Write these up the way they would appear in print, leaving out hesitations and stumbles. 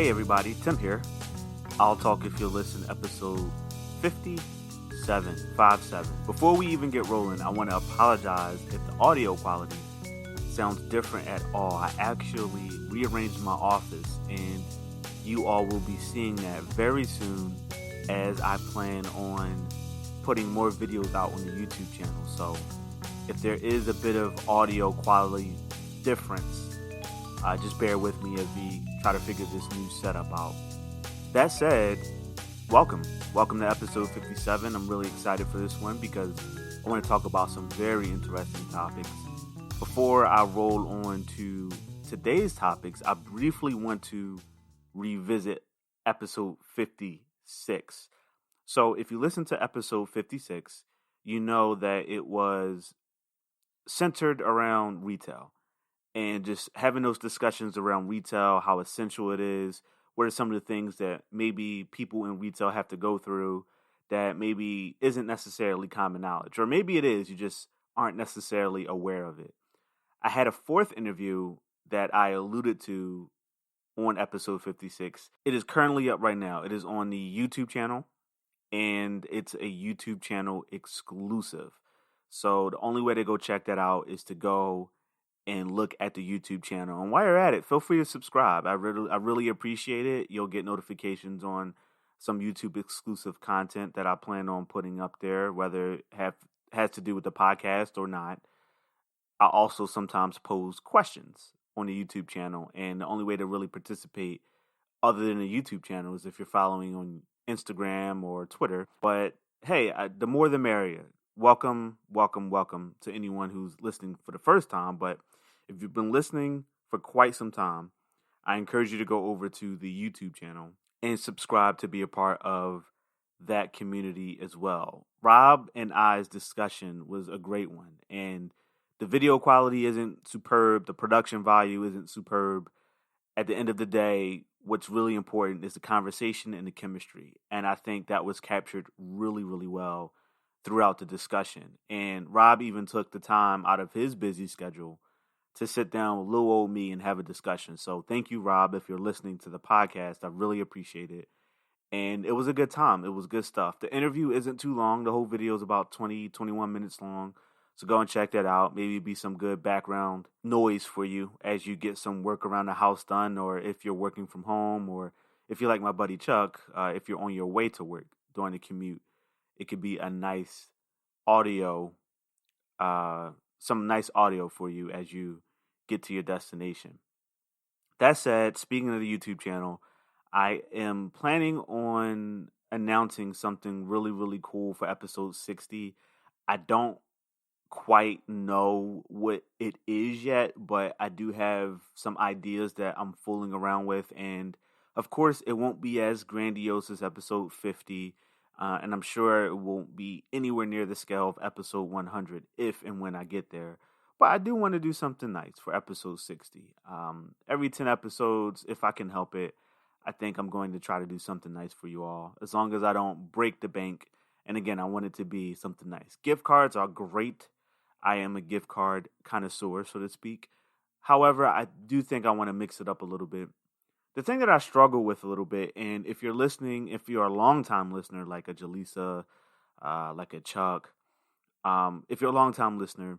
Hey everybody, Tim here. I'll talk if you'll listen, episode 57. Before we even get rolling, I want to apologize if the audio quality sounds different at all. I actually rearranged my office and you all will be seeing that very soon as I plan on putting more videos out on the YouTube channel. So if there is a bit of audio quality difference, just bear with me as we try to figure this new setup out. That said, welcome to episode 57. I'm really excited for this one because I want to talk about some very interesting topics. Before I roll on to today's topics, I briefly want to revisit episode 56. So if you listen to episode 56, you know that it was centered around retail and just having those discussions around retail, how essential it is. What are some of the things that maybe people in retail have to go through that maybe isn't necessarily common knowledge? Or maybe it is, you just aren't necessarily aware of it. I had a fourth interview that I alluded to on episode 56. It is currently up right now. It is on the YouTube channel, and it's a YouTube channel exclusive. So the only way to go check that out is to go and look at the YouTube channel. And while you're at it, feel free to subscribe. I really appreciate it. You'll get notifications on some YouTube exclusive content that I plan on putting up there, whether it has to do with the podcast or not. I also sometimes pose questions on the YouTube channel, and the only way to really participate other than the YouTube channel is if you're following on Instagram or Twitter. But hey, the more the merrier. Welcome to anyone who's listening for the first time. But if you've been listening for quite some time, I encourage you to go over to the YouTube channel and subscribe to be a part of that community as well. Rob and I's discussion was a great one, and the video quality isn't superb. The production value isn't superb. At the end of the day, what's really important is the conversation and the chemistry. And I think that was captured really, really well throughout the discussion. And Rob even took the time out of his busy schedule to sit down with little old me and have a discussion. So thank you, Rob, if you're listening to the podcast. I really appreciate it. And it was a good time. It was good stuff. The interview isn't too long. The whole video is about 21 minutes long. So go and check that out. Maybe it'd be some good background noise for you as you get some work around the house done, or if you're working from home, or if you're like my buddy Chuck, if you're on your way to work during the commute. It could be a nice audio, some nice audio for you as you get to your destination. That said, speaking of the YouTube channel, I am planning on announcing something really, really cool for episode 60. I don't quite know what it is yet, but I do have some ideas that I'm fooling around with. And of course, it won't be as grandiose as episode 50. And I'm sure it won't be anywhere near the scale of episode 100 if and when I get there. But I do want to do something nice for episode 60. Every 10 episodes, if I can help it, I think I'm going to try to do something nice for you all, as long as I don't break the bank. And again, I want it to be something nice. Gift cards are great. I am a gift card connoisseur, so to speak. However, I do think I want to mix it up a little bit. The thing that I struggle with a little bit, and if you're listening, if you're a long-time listener like a Jaleesa, like a Chuck, if you're a long-time listener,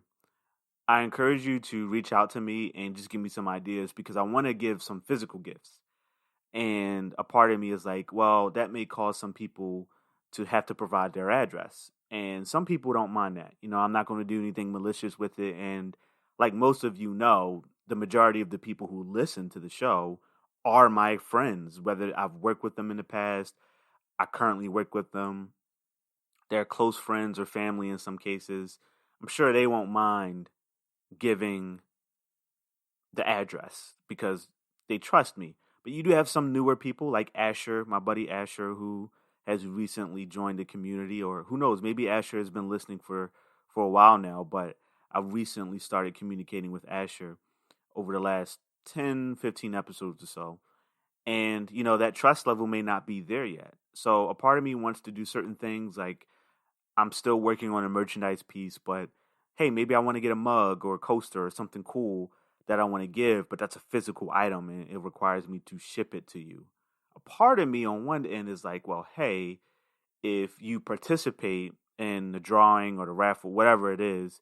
I encourage you to reach out to me and just give me some ideas, because I want to give some physical gifts. And a part of me is like, well, that may cause some people to have to provide their address. And some people don't mind that. You know, I'm not going to do anything malicious with it. And like most of you know, the majority of the people who listen to the show are my friends, whether I've worked with them in the past, I currently work with them, they're close friends or family in some cases. I'm sure they won't mind giving the address because they trust me. But you do have some newer people like Asher, my buddy Asher, who has recently joined the community, or who knows, maybe Asher has been listening for a while now, but I recently started communicating with Asher over the last 10, 15 episodes or so. And, you know, that trust level may not be there yet. So a part of me wants to do certain things, like I'm still working on a merchandise piece, but hey, maybe I want to get a mug or a coaster or something cool that I want to give, but that's a physical item and it requires me to ship it to you. part of me on one end is like, well, hey, if you participate in the drawing or the raffle, whatever it is,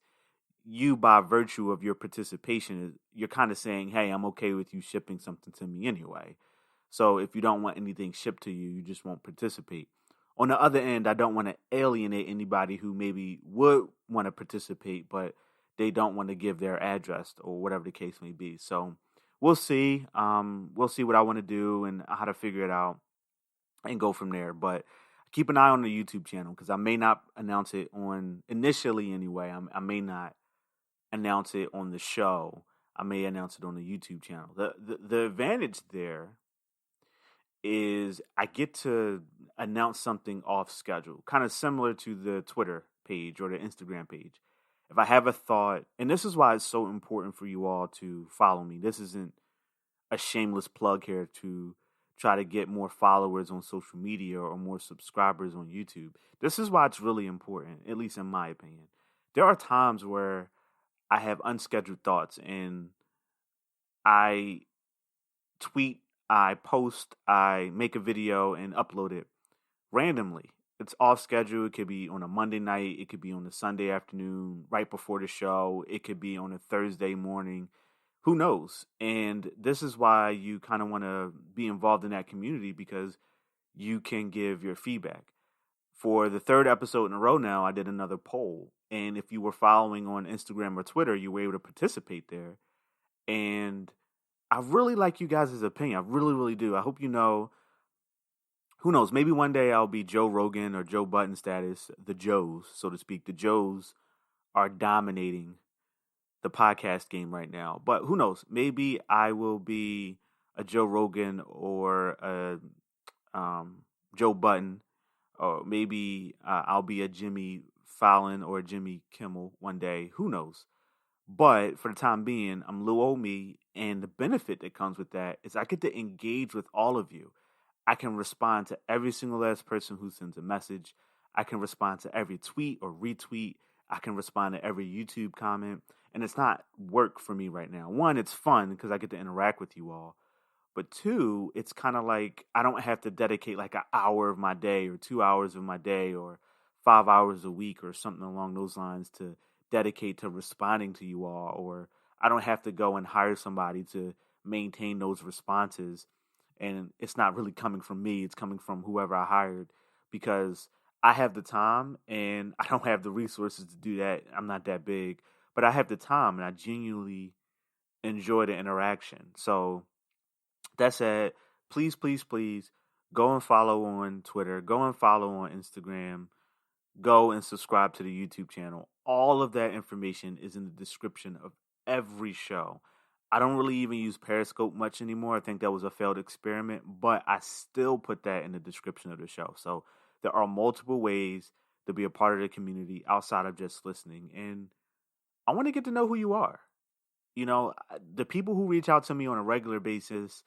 you, by virtue of your participation, you're kind of saying, hey, I'm okay with you shipping something to me anyway. So if you don't want anything shipped to you, you just won't participate. On the other end, I don't want to alienate anybody who maybe would want to participate, but they don't want to give their address or whatever the case may be. So we'll see. We'll see what I want to do and how to figure it out and go from there. But keep an eye on the YouTube channel because I may not announce it on initially anyway. I may not announce it on the show. I may announce it on the YouTube channel. The advantage there is I get to announce something off schedule, kind of similar to the Twitter page or the Instagram page. If I have a thought, and this is why it's so important for you all to follow me. This isn't a shameless plug here to try to get more followers on social media or more subscribers on YouTube. This is why it's really important, at least in my opinion. There are times where I have unscheduled thoughts and I tweet, I post, I make a video and upload it randomly. It's off schedule. It could be on a Monday night. It could be on a Sunday afternoon right before the show. It could be on a Thursday morning. Who knows? And this is why you kind of want to be involved in that community because you can give your feedback. For the third episode in a row now, I did another poll. And if you were following on Instagram or Twitter, you were able to participate there. And I really like you guys' opinion. I really, really do. I hope you know. Who knows? Maybe one day I'll be Joe Rogan or Joe Button status, the Joes, so to speak. The Joes are dominating the podcast game right now. But who knows? Maybe I will be a Joe Rogan or a Joe Button. Or maybe I'll be a Jimmy Fallon or a Jimmy Kimmel one day. Who knows? But for the time being, I'm Lil Old Me. And the benefit that comes with that is I get to engage with all of you. I can respond to every single last person who sends a message. I can respond to every tweet or retweet. I can respond to every YouTube comment. And it's not work for me right now. One, it's fun because I get to interact with you all. But two, it's kind of like I don't have to dedicate like an hour of my day or 2 hours of my day or 5 hours a week or something along those lines to dedicate to responding to you all. Or I don't have to go and hire somebody to maintain those responses. And it's not really coming from me. It's coming from whoever I hired because I have the time and I don't have the resources to do that. I'm not that big, but I have the time and I genuinely enjoy the interaction. So that said, please, please, please go and follow on Twitter. Go and follow on Instagram. Go and subscribe to the YouTube channel. All of that information is in the description of every show. I don't really even use Periscope much anymore. I think that was a failed experiment, but I still put that in the description of the show. So there are multiple ways to be a part of the community outside of just listening. And I want to get to know who you are. You know, the people who reach out to me on a regular basis,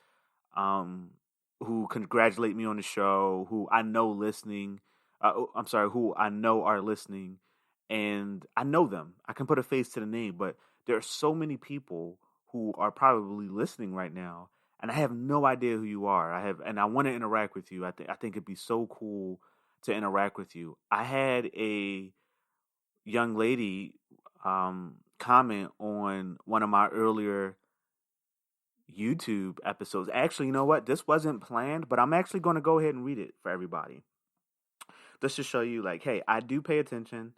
who congratulate me on the show, who I know who I know are listening, and I know them. I can put a face to the name, but there are so many people who are probably listening right now, and I have no idea who you are. I want to interact with you. I think it'd be so cool to interact with you. I had a young lady comment on one of my earlier YouTube episodes. Actually, you know what? This wasn't planned, but I'm actually going to go ahead and read it for everybody. This to show you, like, hey, I do pay attention,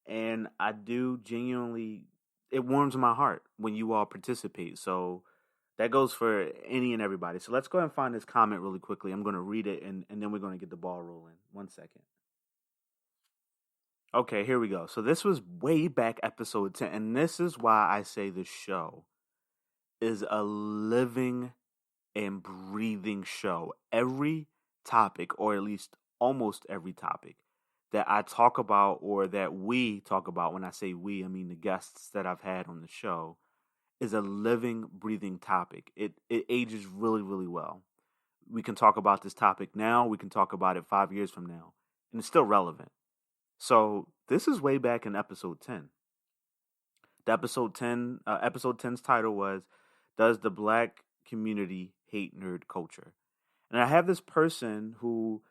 and I do genuinely. It warms my heart when you all participate. So that goes for any and everybody. So let's go ahead and find this comment really quickly. I'm going to read it, and then we're going to get the ball rolling. 1 second. Okay, here we go. So this was way back episode 10, and this is why I say the show is a living and breathing show. Every topic, or at least almost every topic that I talk about or that we talk about, when I say we, I mean the guests that I've had on the show, is a living, breathing topic. It ages really, really well. We can talk about this topic now. We can talk about it 5 years from now. And it's still relevant. So this is way back in episode 10. The episode 10's title was, Does the Black Community Hate Nerd Culture? And I have this person who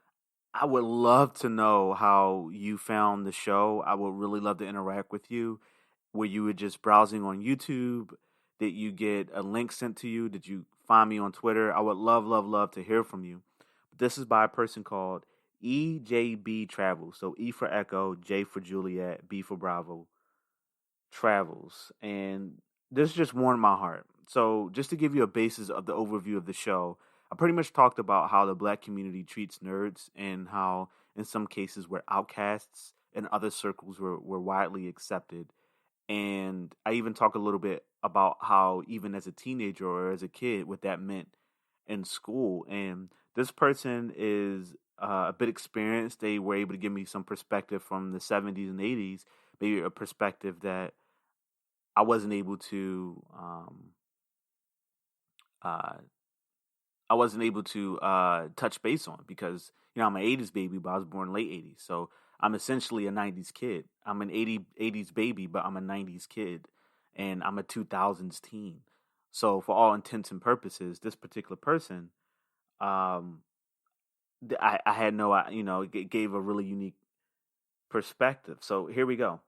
I would love to know how you found the show. I would really love to interact with you. Were you just browsing on YouTube? Did you get a link sent to you? Did you find me on Twitter? I would love, love, love to hear from you. This is by a person called EJB Travels. So E for Echo, J for Juliet, B for Bravo, Travels. And this just warmed my heart. So, just to give you a basis of the overview of the show, I pretty much talked about how the black community treats nerds and how, in some cases, we're outcasts, in other circles, we're widely accepted. And I even talk a little bit about how, even as a teenager or as a kid, what that meant in school. And this person is a bit experienced. They were able to give me some perspective from the 70s and 80s, maybe a perspective that I wasn't able to uh, touch base on because I'm an '80s baby, but I was born late '80s, so I'm essentially a '90s kid. I'm an '80s baby, but I'm a '90s kid, and I'm a 2000s teen. So for all intents and purposes, this particular person, um, I had no, it gave a really unique perspective. So here we go.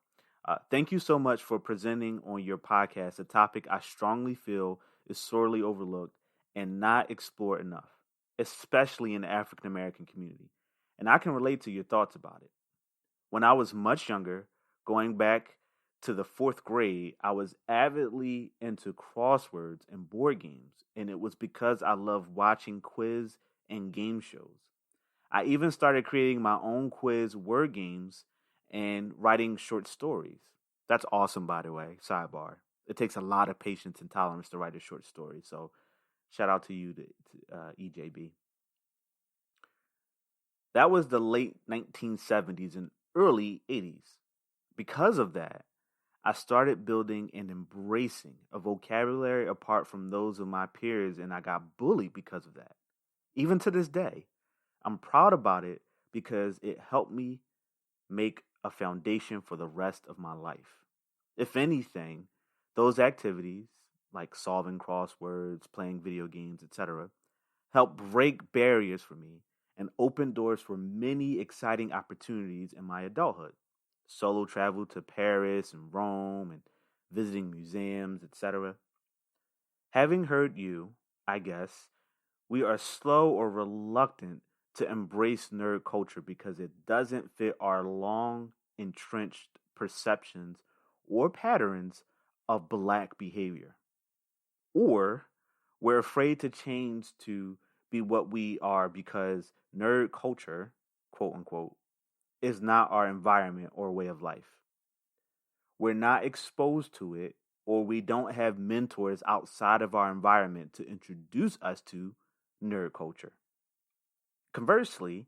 Thank you so much for presenting on your podcast a topic I strongly feel is sorely overlooked and not explored enough, especially in the African American community. And I can relate to your thoughts about it. When I was much younger, going back to the fourth grade, I was avidly into crosswords and board games, and it was because I loved watching quiz and game shows. I even started creating my own quiz word games and writing short stories. That's awesome, by the way. Sidebar. It takes a lot of patience and tolerance to write a short story. So, shout out to you, EJB. That was the late 1970s and early 80s. Because of that, I started building and embracing a vocabulary apart from those of my peers, and I got bullied because of that. Even to this day, I'm proud about it because it helped me make a foundation for the rest of my life. If anything, those activities, like solving crosswords, playing video games, etc., help break barriers for me and open doors for many exciting opportunities in my adulthood. Solo travel to Paris and Rome and visiting museums, etc. Having heard you, I guess, we are slow or reluctant to embrace nerd culture because it doesn't fit our long entrenched perceptions or patterns of black behavior. Or we're afraid to change to be what we are because nerd culture, quote unquote, is not our environment or way of life. We're not exposed to it, or we don't have mentors outside of our environment to introduce us to nerd culture. Conversely,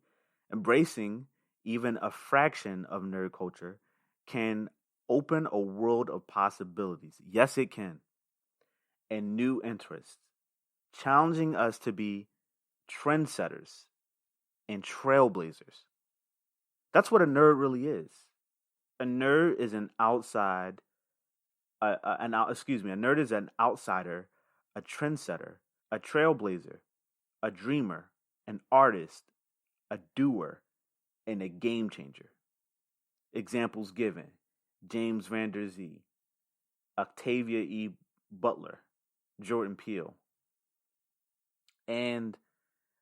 embracing even a fraction of nerd culture can open a world of possibilities. Yes, it can. And new interests, challenging us to be trendsetters and trailblazers. That's what a nerd really is. A nerd is an outside, a nerd is an outsider, a trendsetter, a trailblazer, a dreamer, an artist, a doer, and a game changer. Examples given: James Van Der Zee, Octavia E. Butler, Jordan Peele. And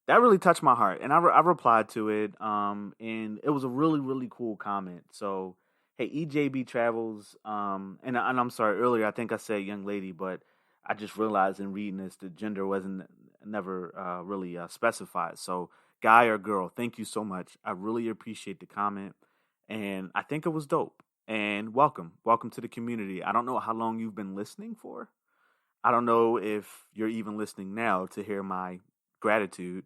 that really touched my heart. And I replied to it, and it was a really, really cool comment. So, hey, EJB Travels, and I'm sorry, earlier I think I said young lady, but I just realized in reading this, the gender wasn't never really specified. So, guy or girl, thank you so much. I really appreciate the comment, and I think it was dope. And welcome to the community. I don't know how long you've been listening for. I don't know if you're even listening now to hear my gratitude,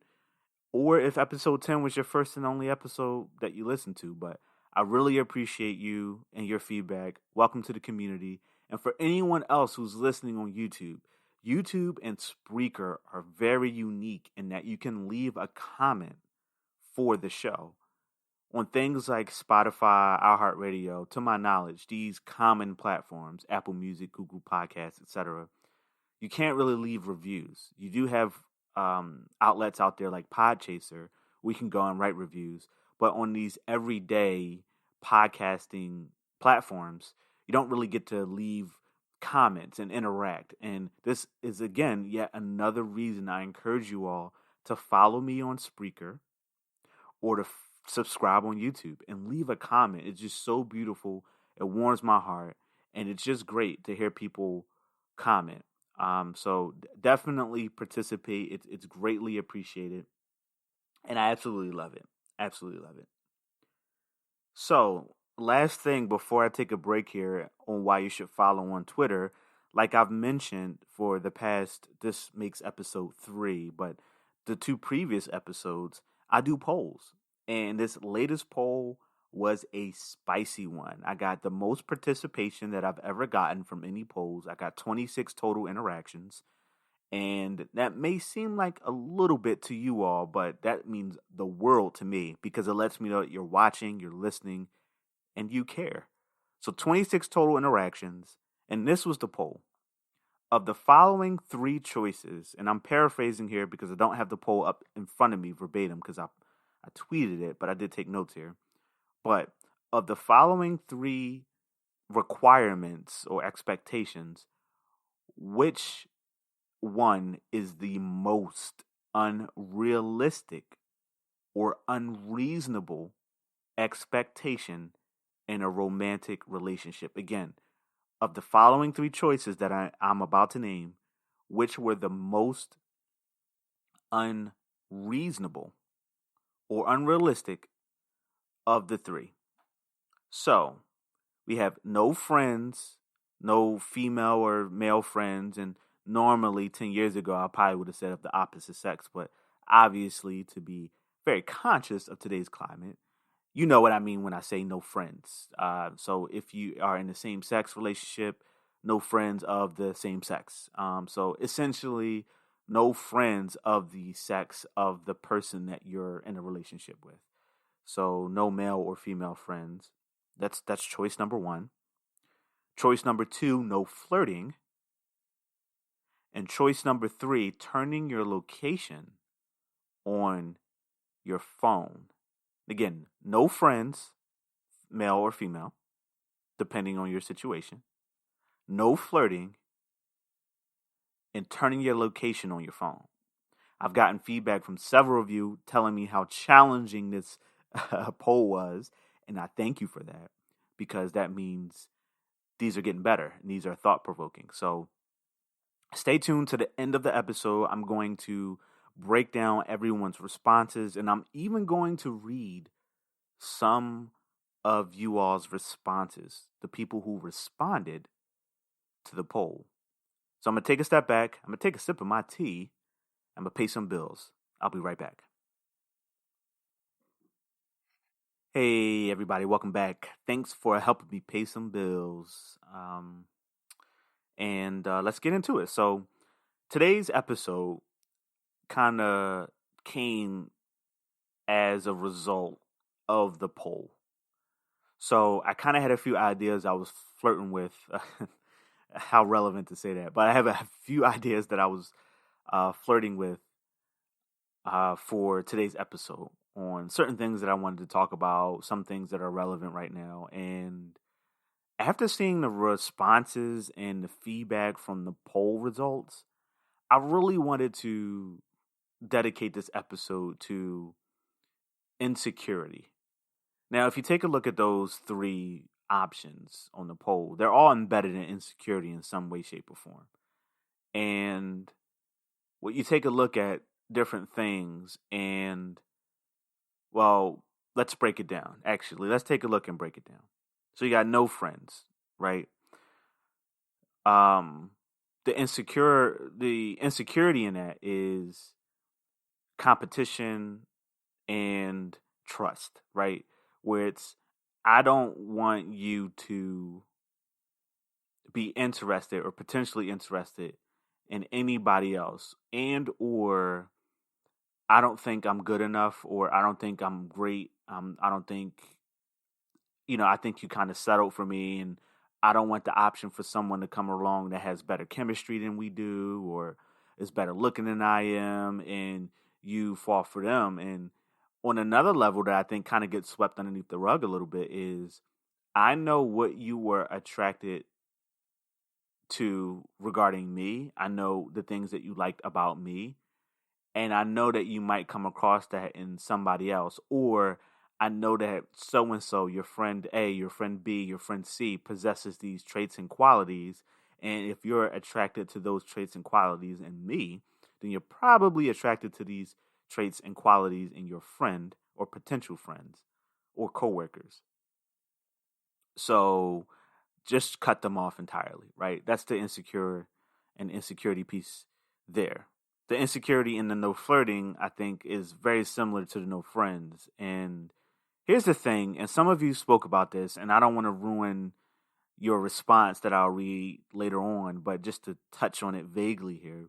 or if episode 10 was your first and only episode that you listened to, but I really appreciate you and your feedback. Welcome to the community. And for anyone else who's listening on YouTube, YouTube and Spreaker are very unique in that you can leave a comment for the show. On things like Spotify, iHeartRadio, to my knowledge, these common platforms, Apple Music, Google Podcasts, etc., you can't really leave reviews. You do have outlets out there like Podchaser, we can go and write reviews. But on these everyday podcasting platforms, you don't really get to leave comments and interact. And this is, again, yet another reason I encourage you all to follow me on Spreaker or to subscribe on YouTube and leave a comment. It's just so beautiful. It warms my heart. And it's just great to hear people comment. So definitely participate. It's greatly appreciated. And I absolutely love it. Absolutely love it. So, last thing before I take a break here on why you should follow on Twitter, like I've mentioned for the past, this makes episode 3, but the 2 previous episodes, I do polls. And this latest poll was a spicy one. I got the most participation that I've ever gotten from any polls. I got 26 total interactions. And that may seem like a little bit to you all, but that means the world to me because it lets me know that you're watching, you're listening, and you care. So 26 total interactions, and this was the poll. Of the following 3 choices, and I'm paraphrasing here because I don't have the poll up in front of me verbatim because I tweeted it, but I did take notes here. But of the following 3 requirements or expectations, which one is the most unrealistic or unreasonable expectation in a romantic relationship? Again, of the following 3 choices that I'm about to name, which were the most unreasonable or unrealistic of the 3? So, we have no friends, no female or male friends, and normally 10 years ago, I probably would have said of the opposite sex, but obviously to be very conscious of today's climate, you know what I mean when I say no friends. So if you are in the same sex relationship, no friends of the same sex. So essentially, no friends of the sex of the person that you're in a relationship with. So no male or female friends. That's choice number 1. Choice number 2, no flirting. And choice number 3, turning your location on your phone. Again, no friends, male or female, depending on your situation. No flirting, and turning your location on your phone. I've gotten feedback from several of you telling me how challenging this poll was, and I thank you for that because that means these are getting better and these are thought-provoking. So stay tuned to the end of the episode. I'm going to break down everyone's responses, and I'm even going to read some of you all's responses, the people who responded to the poll. So I'm going to take a step back. I'm going to take a sip of my tea. I'm going to pay some bills. I'll be right back. Hey, everybody. Welcome back. Thanks for helping me pay some bills. And let's get into it. So today's episode kind of came as a result of the poll. So I kind of had a few ideas I was flirting with. How relevant to say that, but I have a few ideas that I was flirting with for today's episode on certain things that I wanted to talk about, some things that are relevant right now. And after seeing the responses and the feedback from the poll results, I really wanted to dedicate this episode to insecurity. Now, if you take a look at those 3 options on the poll, they're all embedded in insecurity in some way, shape, or form. And when you take a look at different things and, well, let's break it down. Actually, let's take a look and break it down. So you got no friends, right? The insecurity in that is competition and trust, right? Where it's, I don't want you to be interested or potentially interested in anybody else, and or I don't think I'm good enough, or I don't think I'm great. I don't think, I think you kind of settled for me, and I don't want the option for someone to come along that has better chemistry than we do, or is better looking than I am, and you fall for them. And on another level that I think kind of gets swept underneath the rug a little bit is I know what you were attracted to regarding me. I know the things that you liked about me. And I know that you might come across that in somebody else. Or I know that so and so, your friend A, your friend B, your friend C, possesses these traits and qualities. And if you're attracted to those traits and qualities in me, then you're probably attracted to these traits and qualities in your friend or potential friends or coworkers. So just cut them off entirely, right? That's the insecure and insecurity piece there. The insecurity in the no flirting, I think, is very similar to the no friends. And here's the thing, and some of you spoke about this, and I don't want to ruin your response that I'll read later on, but just to touch on it vaguely here.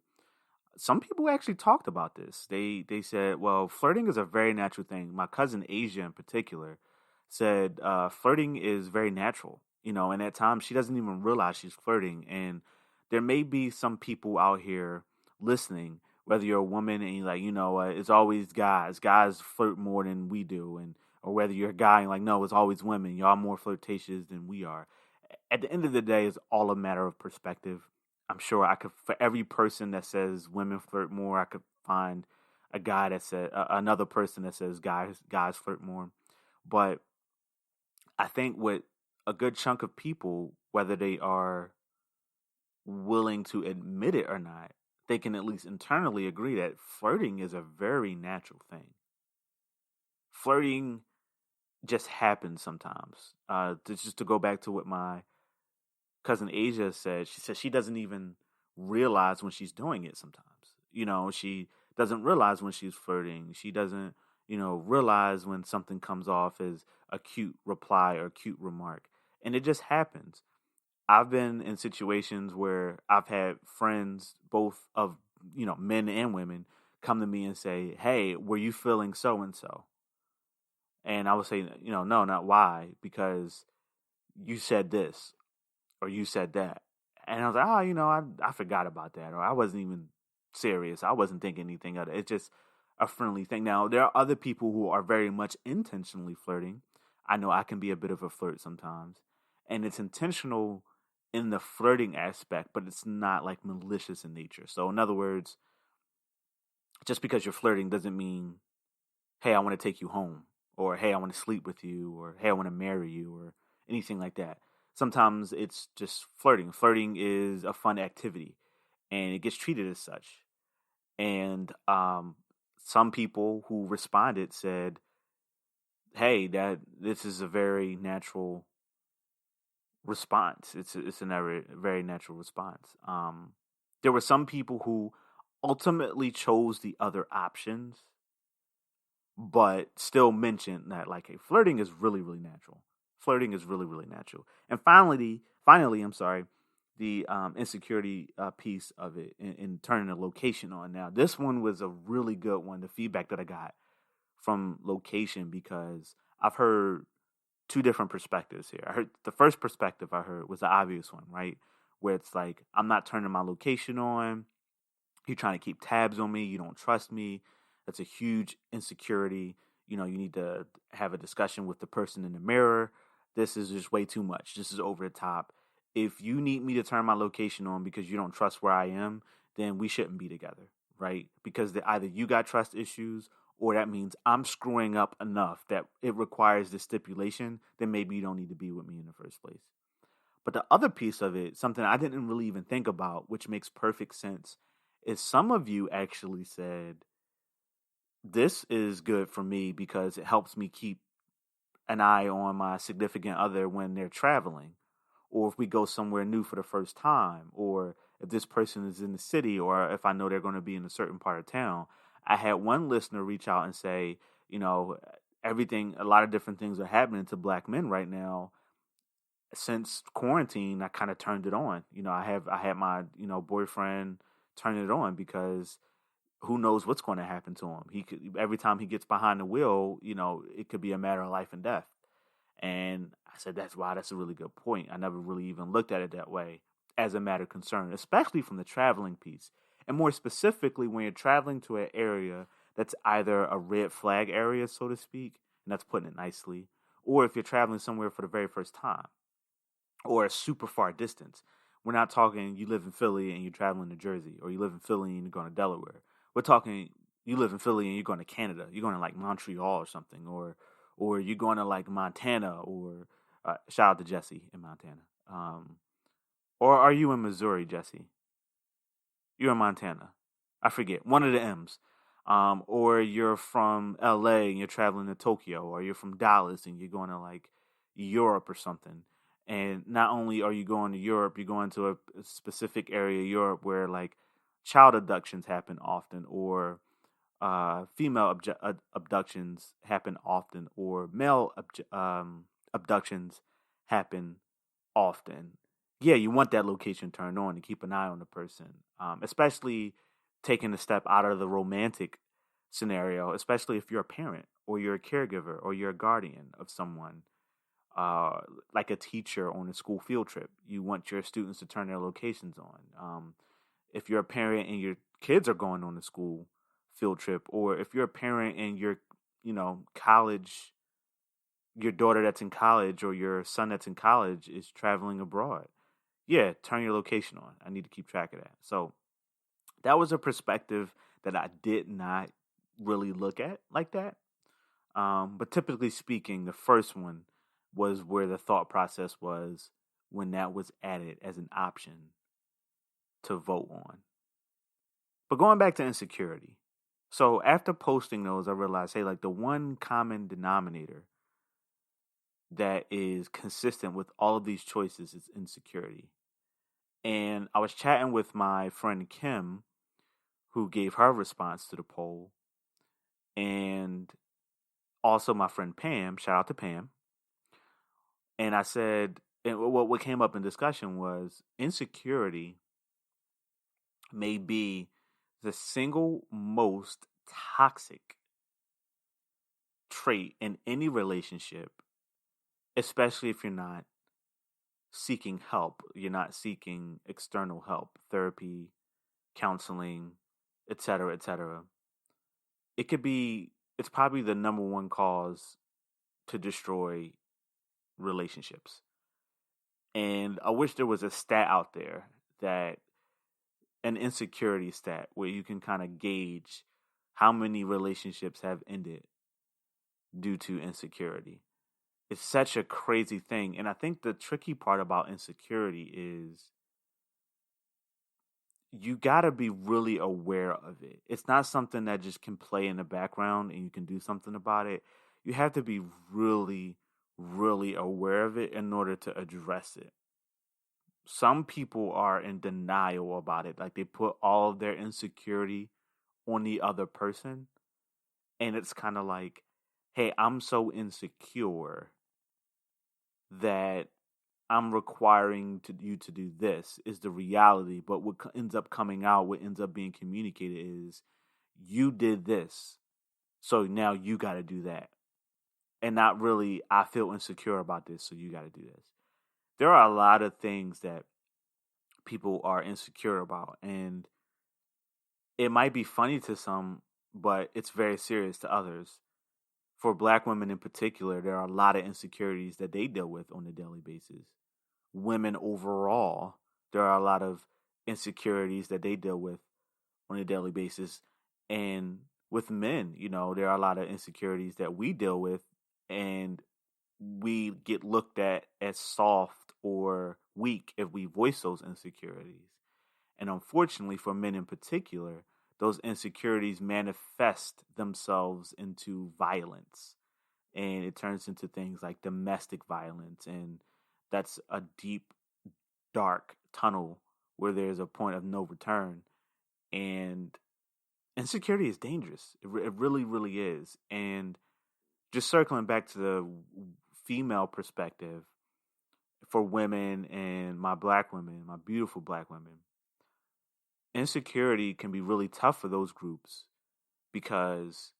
Some people actually talked about this. They said, well, flirting is a very natural thing. My cousin Asia in particular said flirting is very natural. And at times she doesn't even realize she's flirting. And there may be some people out here listening, whether you're a woman and you're like, it's always guys. Guys flirt more than we do. Or whether you're a guy and like, no, it's always women. Y'all more flirtatious than we are. At the end of the day, it's all a matter of perspective. I'm sure I could, for every person that says women flirt more, I could find a guy that said another person that says guys flirt more. But I think with a good chunk of people, whether they are willing to admit it or not, they can at least internally agree that flirting is a very natural thing. Flirting just happens sometimes. Just to go back to what my cousin Asia said, she said she doesn't even realize when she's doing it sometimes. She doesn't realize when she's flirting. She doesn't, realize when something comes off as a cute reply or a cute remark. And it just happens. I've been in situations where I've had friends, both of, men and women, come to me and say, hey, were you feeling so and so? And I would say, no, not why, because you said this or you said that. And I was like, I forgot about that, or I wasn't even serious. I wasn't thinking anything of it. It's just a friendly thing. Now, there are other people who are very much intentionally flirting. I know I can be a bit of a flirt sometimes. And it's intentional in the flirting aspect, but it's not like malicious in nature. So in other words, just because you're flirting doesn't mean, hey, I want to take you home, or hey, I want to sleep with you, or hey, I want to marry you, or anything like that. Sometimes it's just flirting. Flirting is a fun activity, and it gets treated as such. And some people who responded said, hey, that this is a very natural response. It's a very natural response. There were some people who ultimately chose the other options, but still mentioned that like, hey, flirting is really, really natural. Flirting is really, really natural. And finally, I'm sorry, the insecurity piece of it in turning the location on. Now, this one was a really good one, the feedback that I got from location, because I've heard two different perspectives here. I heard the first perspective I heard was the obvious one, right? Where it's like, I'm not turning my location on. You're trying to keep tabs on me. You don't trust me. That's a huge insecurity. You need to have a discussion with the person in the mirror. This is just way too much. This is over the top. If you need me to turn my location on because you don't trust where I am, then we shouldn't be together, right? Because either you got trust issues, or that means I'm screwing up enough that it requires this stipulation, then maybe you don't need to be with me in the first place. But the other piece of it, something I didn't really even think about, which makes perfect sense, is some of you actually said, this is good for me because it helps me keep an eye on my significant other when they're traveling, or if we go somewhere new for the first time, or if this person is in the city, or if I know they're going to be in a certain part of town. I had one listener reach out and say, a lot of different things are happening to black men right now. Since quarantine, I kind of turned it on. I had my, boyfriend turn it on because who knows what's going to happen to him. He could, every time he gets behind the wheel, it could be a matter of life and death. And I said, that's a really good point. I never really even looked at it that way as a matter of concern, especially from the traveling piece. And more specifically, when you're traveling to an area that's either a red flag area, so to speak, and that's putting it nicely, or if you're traveling somewhere for the very first time, or a super far distance. We're not talking you live in Philly and you're traveling to Jersey, or you live in Philly and you're going to Delaware. We're talking you live in Philly and you're going to Canada. You're going to like Montreal or something, or you're going to like Montana, or shout out to Jesse in Montana. Or are you in Missouri, Jesse? You're in Montana. I forget one of the M's. Or you're from LA and you're traveling to Tokyo, or you're from Dallas and you're going to like Europe or something. And not only are you going to Europe, you're going to a specific area of Europe where like child abductions happen often, or female abductions happen often, or male abductions happen often. Yeah, you want that location turned on to keep an eye on the person, especially taking a step out of the romantic scenario, especially if you're a parent or you're a caregiver or you're a guardian of someone, like a teacher on a school field trip. You want your students to turn their locations on. If you're a parent and your kids are going on a school field trip, or if you're a parent and your, college, your daughter that's in college or your son that's in college is traveling abroad. Yeah, turn your location on. I need to keep track of that. So that was a perspective that I did not really look at like that. But typically speaking, the first one was where the thought process was when that was added as an option to vote on. But going back to insecurity. So after posting those, I realized, hey, like the one common denominator that is consistent with all of these choices is insecurity. And I was chatting with my friend Kim, who gave her response to the poll, and also my friend Pam. Shout out to Pam. And I said, and what came up in discussion was insecurity may be the single most toxic trait in any relationship, especially if you're not seeking help, you're not seeking external help, therapy, counseling, etc., etc. It's probably the number one cause to destroy relationships. And I wish there was a stat out there, that an insecurity stat where you can kind of gauge how many relationships have ended due to insecurity. It's such a crazy thing. And I think the tricky part about insecurity is you got to be really aware of it. It's not something that just can play in the background and you can do something about it. You have to be really, really aware of it in order to address it. Some people are in denial about it. Like they put all of their insecurity on the other person. And it's kind of like, hey, I'm so insecure that I'm requiring you to do this is the reality. But what ends up coming out, what ends up being communicated is you did this, so now you got to do that. And not really, I feel insecure about this, so you got to do this. There are a lot of things that people are insecure about. And it might be funny to some, but it's very serious to others. For Black women in particular, there are a lot of insecurities that they deal with on a daily basis. Women overall, there are a lot of insecurities that they deal with on a daily basis. And with men, there are a lot of insecurities that we deal with, and we get looked at as soft or weak if we voice those insecurities. And unfortunately, for men in particular, those insecurities manifest themselves into violence. And it turns into things like domestic violence. And that's a deep, dark tunnel where there's a point of no return. And insecurity is dangerous. It really, really is. And just circling back to the female perspective, for women and my Black women, my beautiful Black women, insecurity can be really tough for those groups because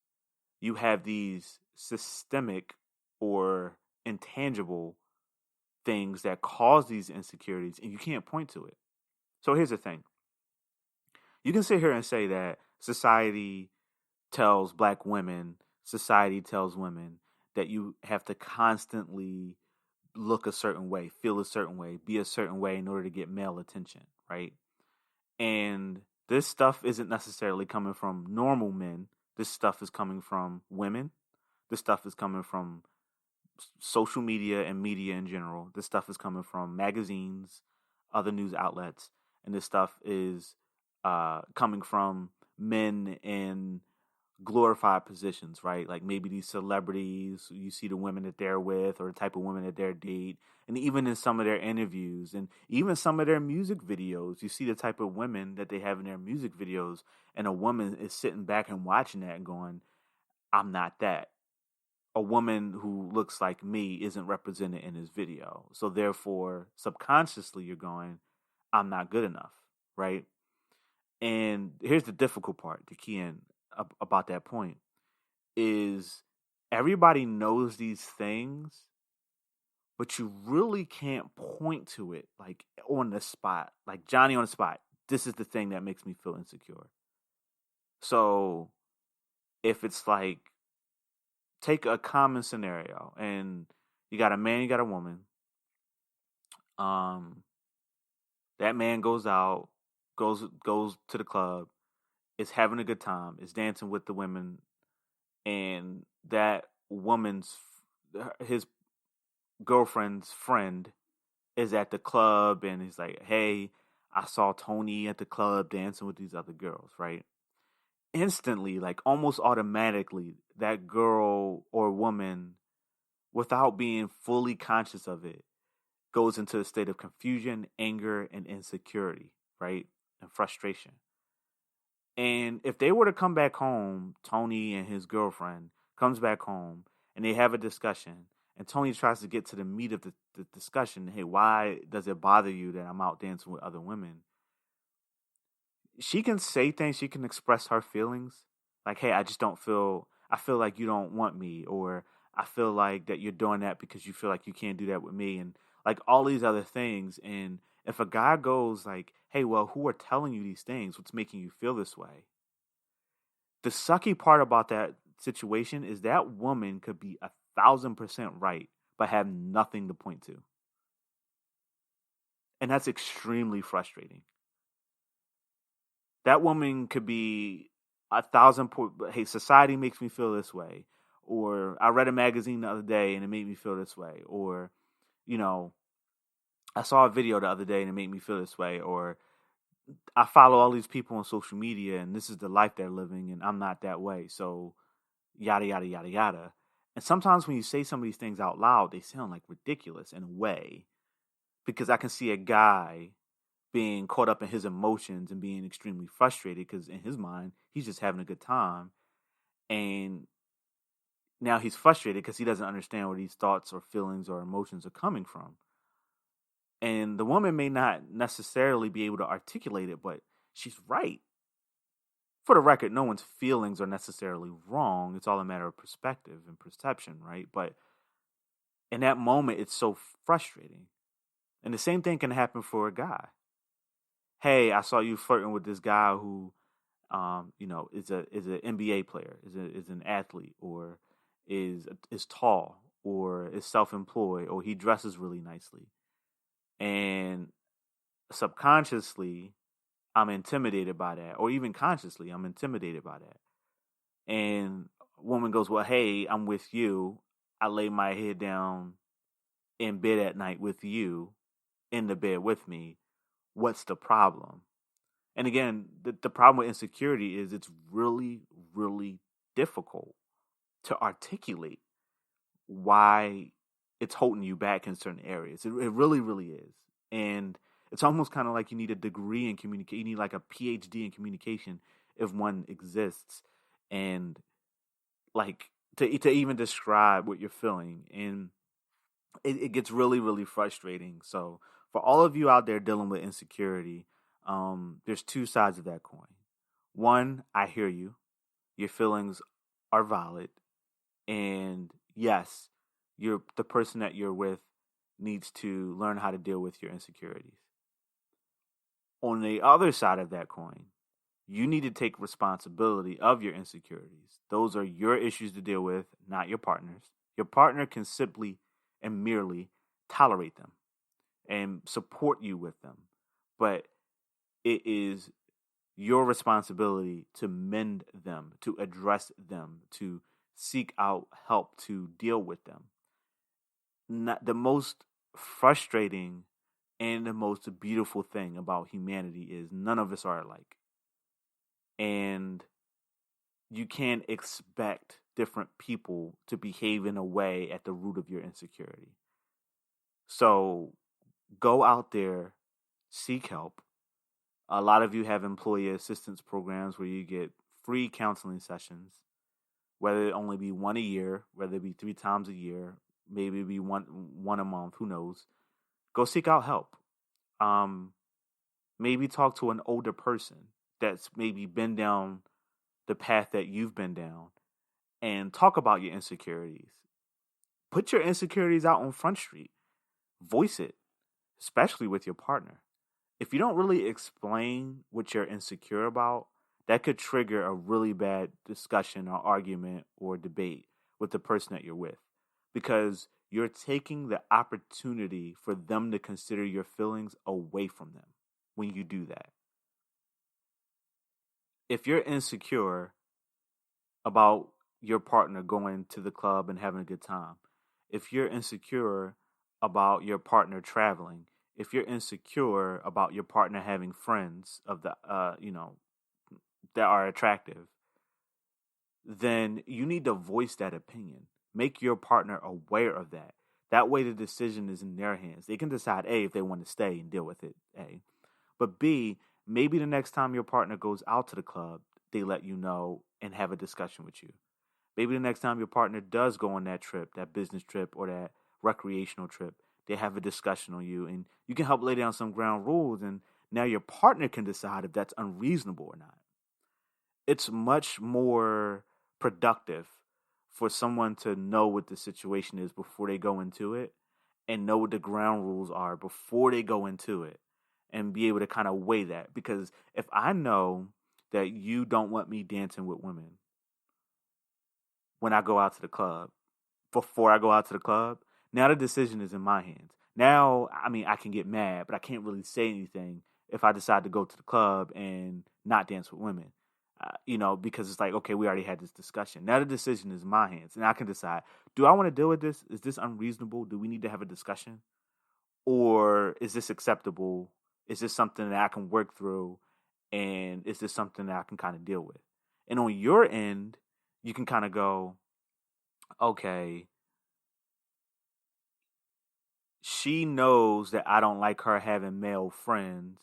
you have these systemic or intangible things that cause these insecurities and you can't point to it. So here's the thing. You can sit here and say that society tells black women, society tells women that you have to constantly look a certain way, feel a certain way, be a certain way in order to get male attention, right? And this stuff isn't necessarily coming from normal men. This stuff is coming from women. This stuff is coming from social media and media in general. This stuff is coming from magazines, other news outlets, and this stuff is coming from men in glorified positions, right? Like maybe these celebrities, you see the women that they're with or the type of women that they're date. And even in some of their interviews and even some of their music videos, you see the type of women that they have in their music videos. And a woman is sitting back and watching that and going, I'm not that. A woman who looks like me isn't represented in this video. So therefore, subconsciously, you're going, I'm not good enough, right? And here's the difficult part to key in about that point is everybody knows these things, but you really can't point to it like on the spot, like Johnny on the spot. This is the thing that makes me feel insecure. So if it's like, take a common scenario and you got a man, you got a woman. That man goes out, goes to the club, is having a good time, is dancing with the women, and that his girlfriend's friend is at the club and he's like, hey, I saw Tony at the club dancing with these other girls, right? Instantly, like almost automatically, that girl or woman, without being fully conscious of it, goes into a state of confusion, anger, and insecurity, right? And frustration. And if they were to come back home, Tony and his girlfriend comes back home and they have a discussion, and Tony tries to get to the meat of the discussion. Hey, why does it bother you that I'm out dancing with other women? She can say things, she can express her feelings. Like, hey, I feel like you don't want me, or I feel like that you're doing that because you feel like you can't do that with me, and like all these other things. And if a guy goes like, hey, well, who are telling you these things? What's making you feel this way? The sucky part about that situation is that woman could be 1,000% right, but have nothing to point to. And that's extremely frustrating. That woman could be 1,000. Hey, society makes me feel this way, or I read a magazine the other day and it made me feel this way, or I saw a video the other day and it made me feel this way, or I follow all these people on social media and this is the life they're living and I'm not that way. So yada yada yada yada. And sometimes when you say some of these things out loud, they sound like ridiculous in a way, because I can see a guy being caught up in his emotions and being extremely frustrated because in his mind, he's just having a good time. And now he's frustrated because he doesn't understand where these thoughts or feelings or emotions are coming from. And the woman may not necessarily be able to articulate it, but she's right. For the record, no one's feelings are necessarily wrong. It's all a matter of perspective and perception, right? But in that moment, it's so frustrating. And the same thing can happen for a guy. Hey, I saw you flirting with this guy who, is an NBA player, is an athlete, or is tall, or is self-employed, or he dresses really nicely, and subconsciously, I'm intimidated by that, or even consciously, I'm intimidated by that. And a woman goes, "Well, hey, I'm with you. I lay my head down in bed at night with you, in the bed with me. What's the problem?" And again, the problem with insecurity is it's really, really difficult to articulate why it's holding you back in certain areas. It really, really is. And it's almost kind of like you need a degree in communication. You need like a PhD in communication if one exists. And like to even describe what you're feeling. And it gets really, really frustrating. So for all of you out there dealing with insecurity, there's two sides of that coin. One, I hear you. Your feelings are valid. And yes, the person that you're with needs to learn how to deal with your insecurities. On the other side of that coin, You need to take responsibility of your insecurities. Those are your issues to deal with, not your partner's. Your partner can simply and merely tolerate them and support you with them. But it is your responsibility to mend them, to address them, to seek out help to deal with them. Not the most frustrating and the most beautiful thing about humanity is none of us are alike. And you can't expect different people to behave in a way at the root of your insecurity. So go out there, seek help. A lot of you have employee assistance programs where you get free counseling sessions, whether it only be one a year, whether it be 3 times a year, maybe it be one a month, who knows. Go seek out help. Maybe talk to an older person that's maybe been down the path that you've been down and talk about your insecurities. Put your insecurities out on Front Street. Voice it, especially with your partner. If you don't really explain what you're insecure about, that could trigger a really bad discussion or argument or debate with the person that you're with, because you're taking the opportunity for them to consider your feelings away from them when you do that. If you're insecure about your partner going to the club and having a good time, if you're insecure about your partner traveling, if you're insecure about your partner having friends of the that are attractive, then you need to voice that opinion. Make your partner aware of that. That way the decision is in their hands. They can decide A, if they want to stay and deal with it, A. But B, maybe the next time your partner goes out to the club, they let you know and have a discussion with you. Maybe the next time your partner does go on that trip, that business trip or that recreational trip, they have a discussion on you and you can help lay down some ground rules, and now your partner can decide if that's unreasonable or not. It's much more productive for someone to know what the situation is before they go into it and know what the ground rules are before they go into it and be able to kind of weigh that. Because if I know that you don't want me dancing with women when I go out to the club, before I go out to the club, now the decision is in my hands. Now, I mean, I can get mad, but I can't really say anything if I decide to go to the club and not dance with women. Because it's like, okay, we already had this discussion. Now the decision is in my hands, and I can decide, do I want to deal with this? Is this unreasonable? Do we need to have a discussion? Or is this acceptable? Is this something that I can work through? And is this something that I can kind of deal with? And on your end, you can kind of go, okay, she knows that I don't like her having male friends.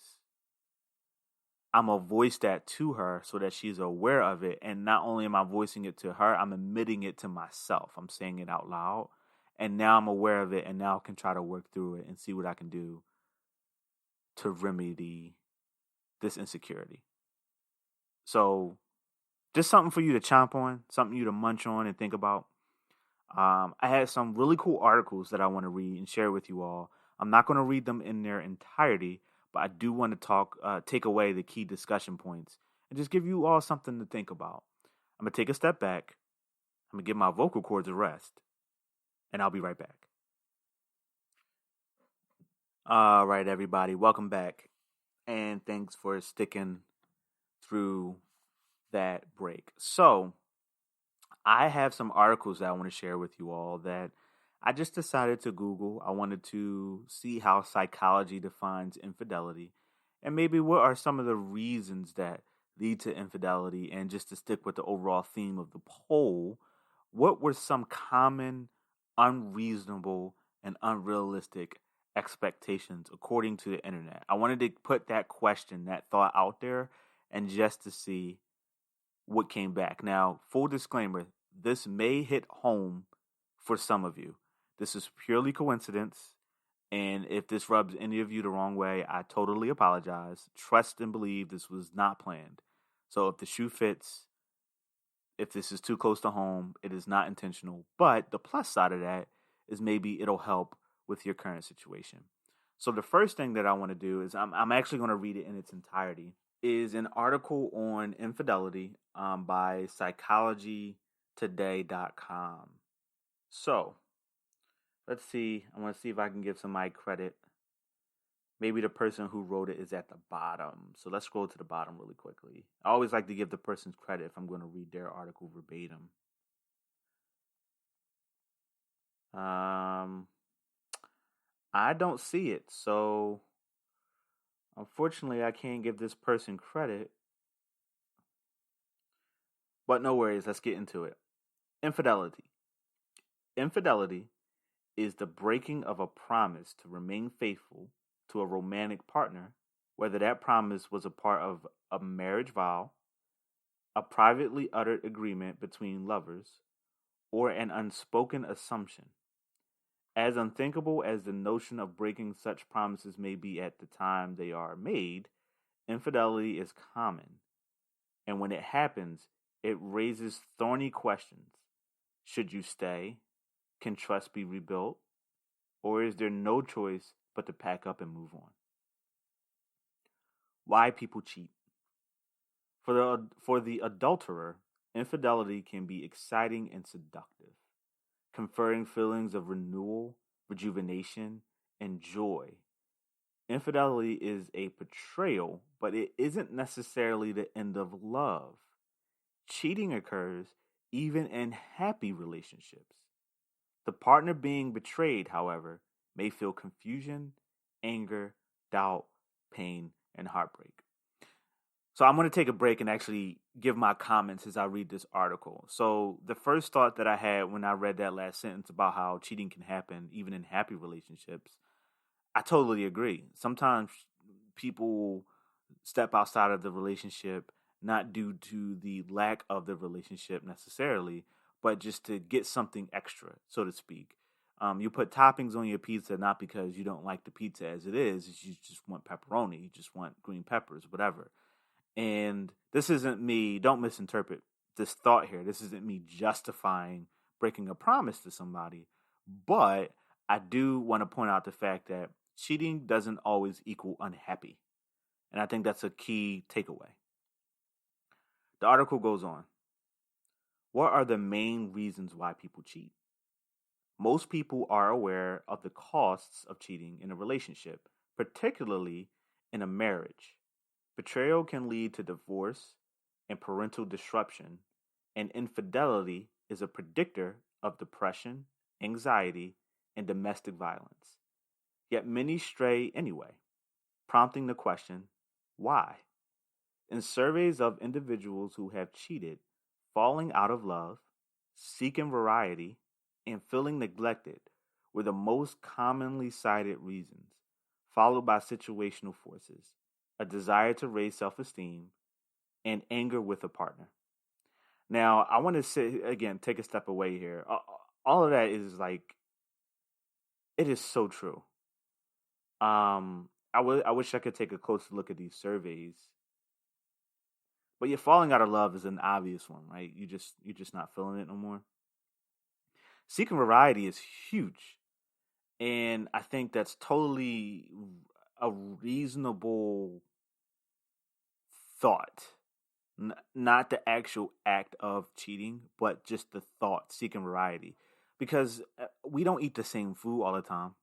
I'm going to voice that to her so that she's aware of it. And not only am I voicing it to her, I'm admitting it to myself. I'm saying it out loud. And now I'm aware of it, and now I can try to work through it and see what I can do to remedy this insecurity. So just something for you to chomp on, something you to munch on and think about. I had some really cool articles that I want to read and share with you all. I'm not going to read them in their entirety, but I do want to take away the key discussion points and just give you all something to think about. I'm going to take a step back. I'm going to give my vocal cords a rest, and I'll be right back. All right, everybody, welcome back, and thanks for sticking through that break. So, I have some articles that I want to share with you all that I just decided to Google. I wanted to see how psychology defines infidelity and maybe what are some of the reasons that lead to infidelity. And just to stick with the overall theme of the poll, what were some common unreasonable and unrealistic expectations according to the internet? I wanted to put that question, that thought out there, and just to see what came back. Now, full disclaimer, this may hit home for some of you. This is purely coincidence, and if this rubs any of you the wrong way, I totally apologize. Trust and believe this was not planned. So if the shoe fits, if this is too close to home, it is not intentional. But the plus side of that is maybe it'll help with your current situation. So the first thing that I want to do is I'm actually going to read it in its entirety. is an article on infidelity by psychologytoday.com. So, let's see. I want to see if I can give somebody credit. Maybe the person who wrote it is at the bottom. So let's scroll to the bottom really quickly. I always like to give the person's credit if I'm going to read their article verbatim. I don't see it. So unfortunately, I can't give this person credit. But no worries. Let's get into it. Infidelity. Infidelity is the breaking of a promise to remain faithful to a romantic partner, whether that promise was a part of a marriage vow, a privately uttered agreement between lovers, or an unspoken assumption. As unthinkable as the notion of breaking such promises may be at the time they are made, infidelity is common. And when it happens, it raises thorny questions. Should you stay? Can trust be rebuilt? Or is there no choice but to pack up and move on? Why people cheat. For the adulterer, infidelity can be exciting and seductive, conferring feelings of renewal, rejuvenation, and joy. Infidelity is a betrayal, but it isn't necessarily the end of love. Cheating occurs even in happy relationships. The partner being betrayed, however, may feel confusion, anger, doubt, pain, and heartbreak. So I'm going to take a break and actually give my comments as I read this article. So the first thought that I had when I read that last sentence about how cheating can happen even in happy relationships, I totally agree. Sometimes people step outside of the relationship not due to the lack of the relationship necessarily, but just to get something extra, so to speak. You put toppings on your pizza not because you don't like the pizza as it is, you just want pepperoni, you just want green peppers, whatever. And this isn't me, don't misinterpret this thought here. This isn't me justifying breaking a promise to somebody, but I do want to point out the fact that cheating doesn't always equal unhappy. And I think that's a key takeaway. The article goes on. What are the main reasons why people cheat? Most people are aware of the costs of cheating in a relationship, particularly in a marriage. Betrayal can lead to divorce and parental disruption, and infidelity is a predictor of depression, anxiety, and domestic violence. Yet many stray anyway, prompting the question, why? In surveys of individuals who have cheated, falling out of love, seeking variety, and feeling neglected were the most commonly cited reasons, followed by situational forces, a desire to raise self-esteem, and anger with a partner. Now, I want to say, again, take a step away here. All of that is like, it is so true. I wish I could take a closer look at these surveys. But you're falling out of love is an obvious one, right? You're just not feeling it no more. Seeking variety is huge. And I think that's totally a reasonable thought. Not the actual act of cheating, but just the thought, seeking variety. Because we don't eat the same food all the time.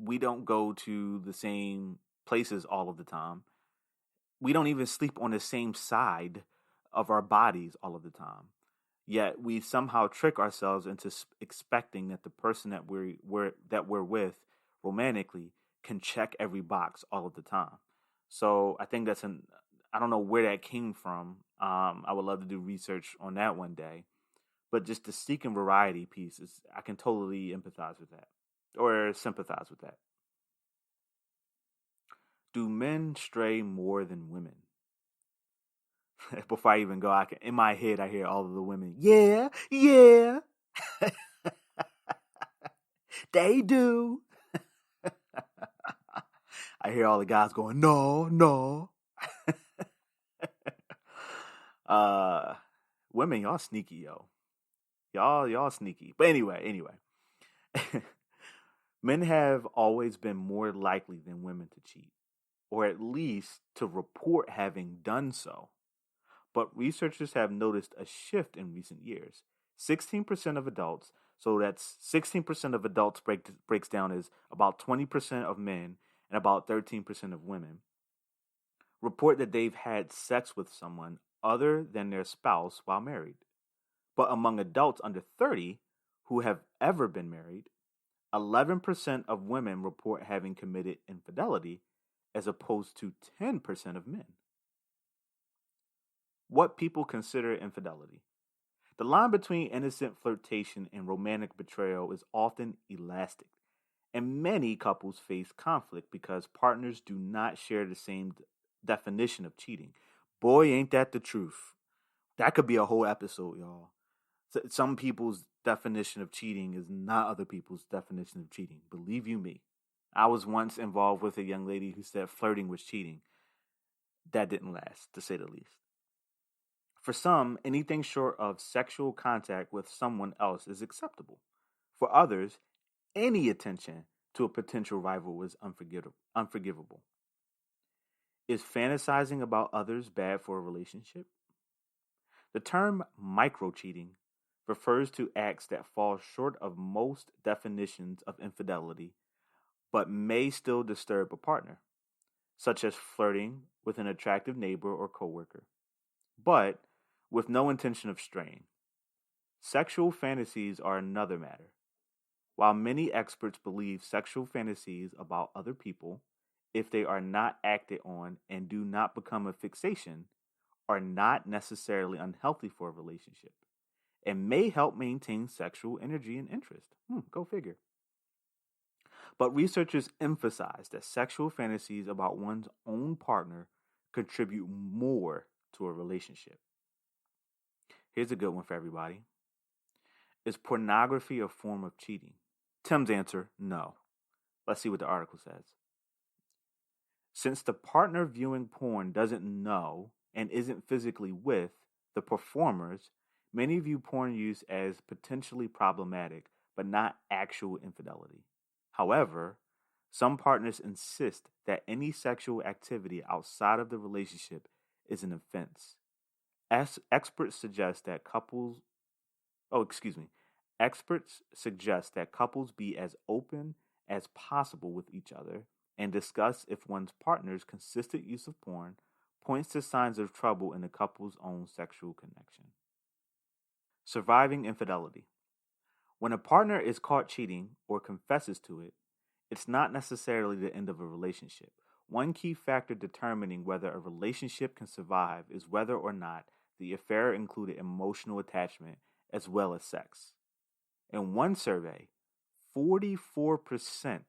We don't go to the same places all of the time. We don't even sleep on the same side of our bodies all of the time. Yet we somehow trick ourselves into expecting that the person that we're with romantically can check every box all of the time. So I think I don't know where that came from. I would love to do research on that one day. But just the seeking variety piece I can totally empathize with that or sympathize with that. Do men stray more than women? Before I even go, in my head, I hear all of the women, yeah, they do. I hear all the guys going, no. Women, y'all sneaky, yo. Y'all sneaky. But anyway. Men have always been more likely than women to cheat, or at least to report having done so. But researchers have noticed a shift in recent years. 16% of adults, so that's 16% of adults breaks down as about 20% of men and about 13% of women, report that they've had sex with someone other than their spouse while married. But among adults under 30 who have ever been married, 11% of women report having committed infidelity as opposed to 10% of men. What people consider infidelity. The line between innocent flirtation and romantic betrayal is often elastic, and many couples face conflict because partners do not share the same definition of cheating. Boy, ain't that the truth. That could be a whole episode, y'all. Some people's definition of cheating is not other people's definition of cheating. Believe you me. I was once involved with a young lady who said flirting was cheating. That didn't last, to say the least. For some, anything short of sexual contact with someone else is acceptable. For others, any attention to a potential rival is unforgivable. Is fantasizing about others bad for a relationship? The term micro-cheating refers to acts that fall short of most definitions of infidelity but may still disturb a partner, such as flirting with an attractive neighbor or coworker, but with no intention of straying. Sexual fantasies are another matter. While many experts believe sexual fantasies about other people, if they are not acted on and do not become a fixation, are not necessarily unhealthy for a relationship and may help maintain sexual energy and interest. Go figure. But researchers emphasize that sexual fantasies about one's own partner contribute more to a relationship. Here's a good one for everybody. Is pornography a form of cheating? Tim's answer, no. Let's see what the article says. Since the partner viewing porn doesn't know and isn't physically with the performers, many view porn use as potentially problematic, but not actual infidelity. However, some partners insist that any sexual activity outside of the relationship is an offense. Experts suggest that couples be as open as possible with each other and discuss if one's partner's consistent use of porn points to signs of trouble in the couple's own sexual connection. Surviving infidelity. When a partner is caught cheating or confesses to it, it's not necessarily the end of a relationship. One key factor determining whether a relationship can survive is whether or not the affair included emotional attachment as well as sex. In one survey, 44%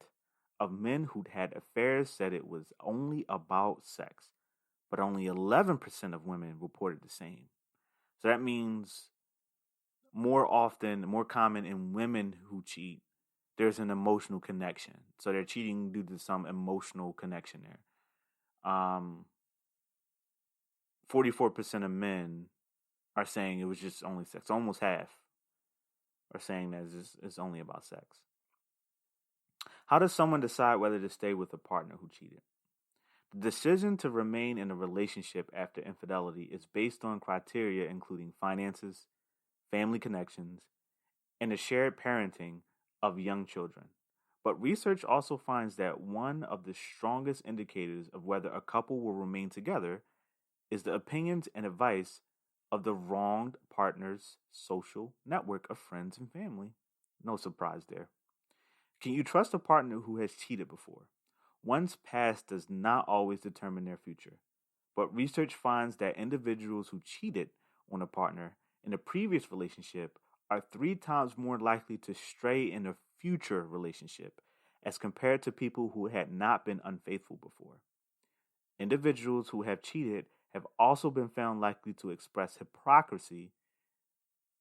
of men who'd had affairs said it was only about sex, but only 11% of women reported the same. So that means more common in women who cheat, there's an emotional connection. So they're cheating due to some emotional connection there. 44% of men are saying it was just only sex. Almost half are saying that it's only about sex. How does someone decide whether to stay with a partner who cheated? The decision to remain in a relationship after infidelity is based on criteria including finances, family connections, and the shared parenting of young children. But research also finds that one of the strongest indicators of whether a couple will remain together is the opinions and advice of the wronged partner's social network of friends and family. No surprise there. Can you trust a partner who has cheated before? One's past does not always determine their future, but research finds that individuals who cheated on a partner in a previous relationship are 3 times more likely to stray in a future relationship as compared to people who had not been unfaithful before. Individuals who have cheated have also been found likely to express hypocrisy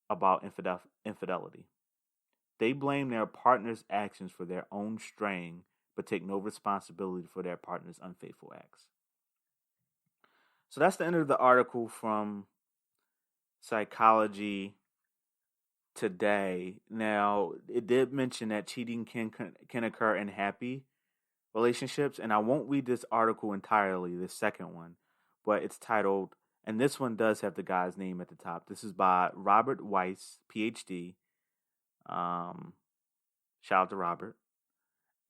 about infidelity. They blame their partner's actions for their own straying, but take no responsibility for their partner's unfaithful acts. So that's the end of the article from Psychology Today. Now, it did mention that cheating can occur in happy relationships. And I won't read this article entirely, the second one, but it's titled, and this one does have the guy's name at the top. This is by Robert Weiss, PhD. Shout out to Robert.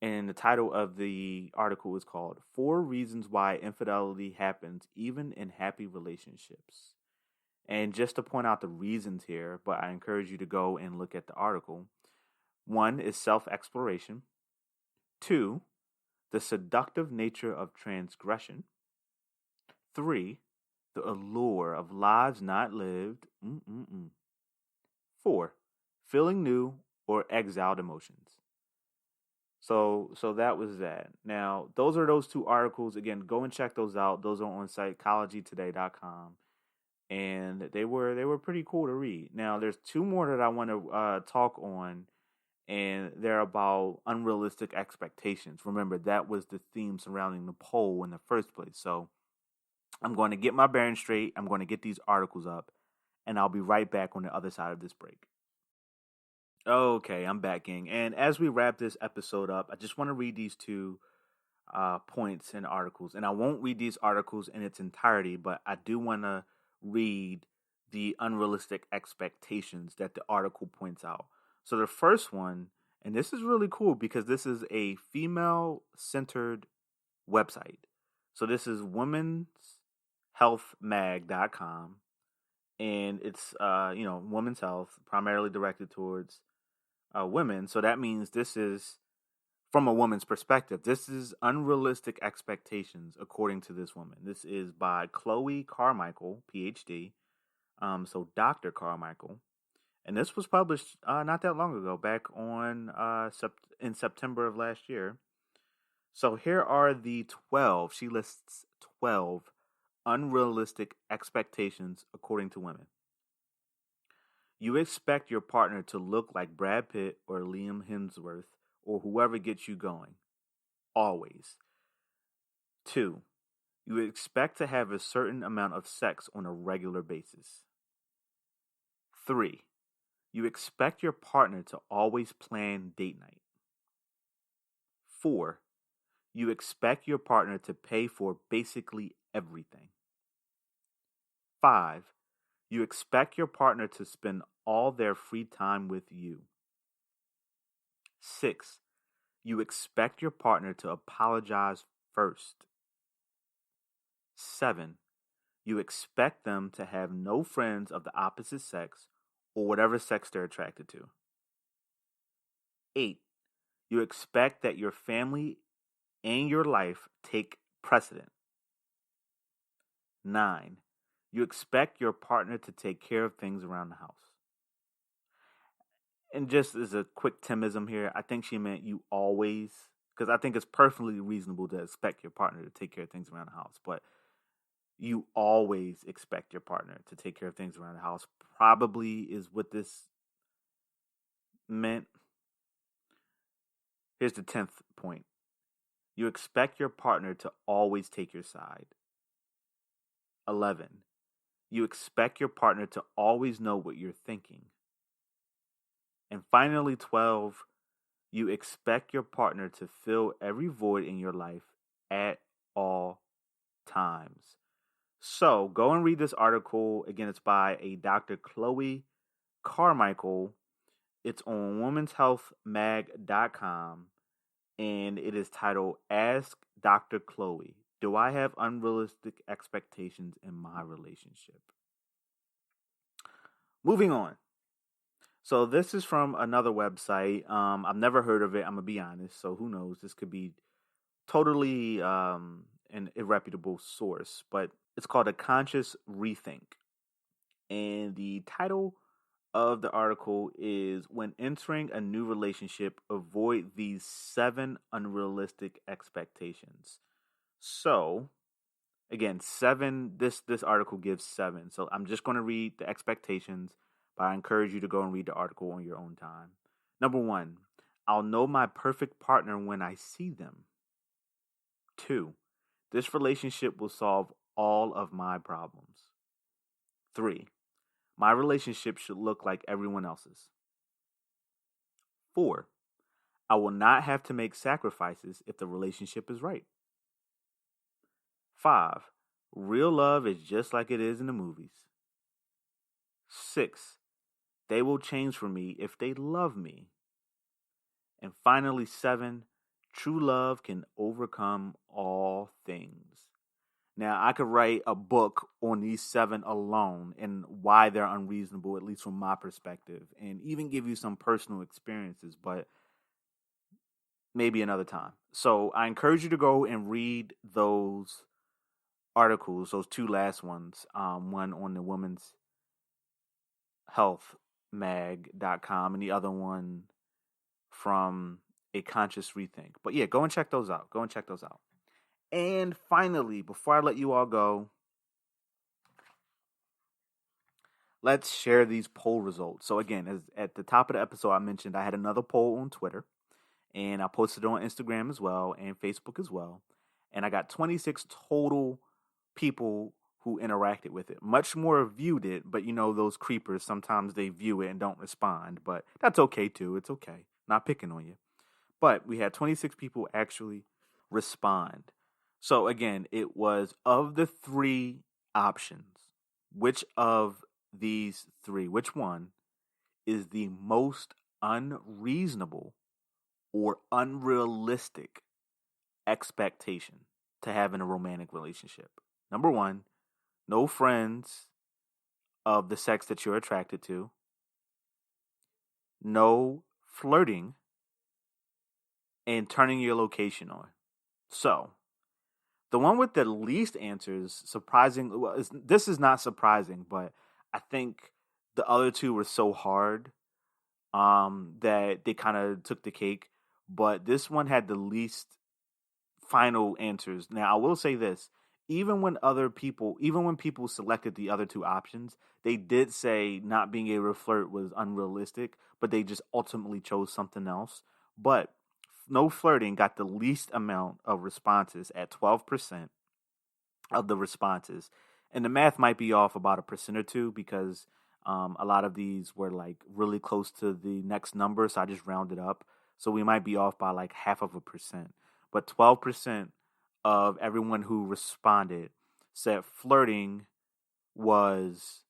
And the title of the article is called Four Reasons Why Infidelity Happens Even in Happy Relationships. And just to point out the reasons here, but I encourage you to go and look at the article. One is self-exploration. Two, the seductive nature of transgression. Three, the allure of lives not lived. Four, feeling new or exiled emotions. So that was that. Now, those are those two articles. Again, go and check those out. Those are on psychologytoday.com. And they were pretty cool to read. Now, there's two more that I want to talk on, and they're about unrealistic expectations. Remember, that was the theme surrounding the poll in the first place. So I'm going to get my bearings straight. I'm going to get these articles up, and I'll be right back on the other side of this break. Okay, I'm back, gang. And as we wrap this episode up, I just want to read these two points and articles. And I won't read these articles in its entirety, but I do want to read the unrealistic expectations that the article points out. So the first one, and this is really cool because this is a female-centered website. So this is womenshealthmag.com. And it's, women's health, primarily directed towards women. So that means this is, from a woman's perspective, this is unrealistic expectations, according to this woman. This is by Chloe Carmichael, PhD. So Dr. Carmichael. And this was published not that long ago, back on in September of last year. So here are the 12. She lists 12 unrealistic expectations according to women. You expect your partner to look like Brad Pitt or Liam Hemsworth or whoever gets you going. Always. 2. You expect to have a certain amount of sex on a regular basis. 3. You expect your partner to always plan date night. 4. You expect your partner to pay for basically everything. 5. You expect your partner to spend all their free time with you. 6. You expect your partner to apologize first. 7. You expect them to have no friends of the opposite sex or whatever sex they're attracted to. 8. You expect that your family and your life take precedent. 9. You expect your partner to take care of things around the house. And just as a quick Timism here, I think she meant you always, because I think it's perfectly reasonable to expect your partner to take care of things around the house, but you always expect your partner to take care of things around the house probably is what this meant. Here's the 10th point. You expect your partner to always take your side. 11. You expect your partner to always know what you're thinking. And finally, 12. You expect your partner to fill every void in your life at all times. So go and read this article. Again, it's by a Dr. Chloe Carmichael. It's on womenshealthmag.com. And it is titled, Ask Dr. Chloe, Do I Have Unrealistic Expectations in My Relationship? Moving on. So this is from another website. I've never heard of it, I'm going to be honest. So who knows? This could be totally an irreputable source. But it's called A Conscious Rethink. And the title of the article is When Entering a New Relationship, Avoid These 7 Unrealistic Expectations. So, again, 7, this article gives 7. So I'm just going to read the expectations, but I encourage you to go and read the article on your own time. Number 1, I'll know my perfect partner when I see them. 2, this relationship will solve all of my problems. 3, my relationship should look like everyone else's. 4, I will not have to make sacrifices if the relationship is right. 5. Real love is just like it is in the movies. 6. They will change for me if they love me. And finally, 7. True love can overcome all things. Now, I could write a book on these 7 alone and why they're unreasonable, at least from my perspective, and even give you some personal experiences, but maybe another time. So I encourage you to go and read those articles, those 2 last ones, one on the women's healthmag.com and the other one from A Conscious Rethink. But yeah, go and check those out. And finally, before I let you all go, let's share these poll results. So again, as at the top of the episode, I mentioned I had another poll on Twitter, and I posted it on Instagram as well and Facebook as well. And I got 26 total people who interacted with it. Much more viewed it, but you know those creepers, sometimes they view it and don't respond. But that's okay too. It's okay. Not picking on you. But we had 26 people actually respond. So again, it was of the 3 options, which of these 3, which one is the most unreasonable or unrealistic expectation to have in a romantic relationship? Number 1, no friends of the sex that you're attracted to. No flirting. And turning your location on. So, the one with the least answers, surprising. Well, this is not surprising, but I think the other 2 were so hard that they kind of took the cake. But this one had the least final answers. Now, I will say this: even when people selected the other 2 options, they did say not being able to flirt was unrealistic, but they just ultimately chose something else. But no flirting got the least amount of responses at 12% of the responses. And the math might be off about 1% or 2 because a lot of these were like really close to the next number. So I just rounded up. So we might be off by like 0.5%. But 12% of everyone who responded said flirting was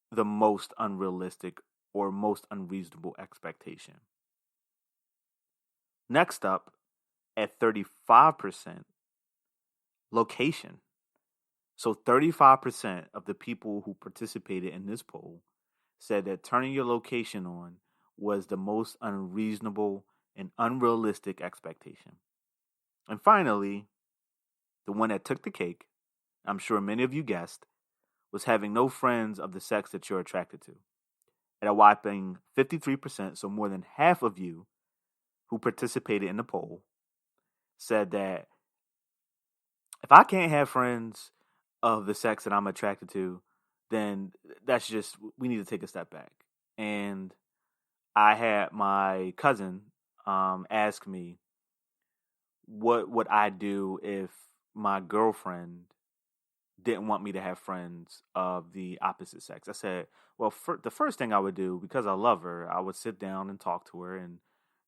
the most unrealistic or most unreasonable expectation. Next up, at 35%, location. So 35% of the people who participated in this poll said that turning your location on was the most unreasonable and unrealistic expectation. And finally, the one that took the cake, I'm sure many of you guessed, was having no friends of the sex that you're attracted to. At a whopping 53%, so more than half of you who participated in the poll said that if I can't have friends of the sex that I'm attracted to, then that's just, we need to take a step back. And I had my cousin ask me, what would I do if my girlfriend didn't want me to have friends of the opposite sex? I said, well, the first thing I would do, because I love her, I would sit down and talk to her and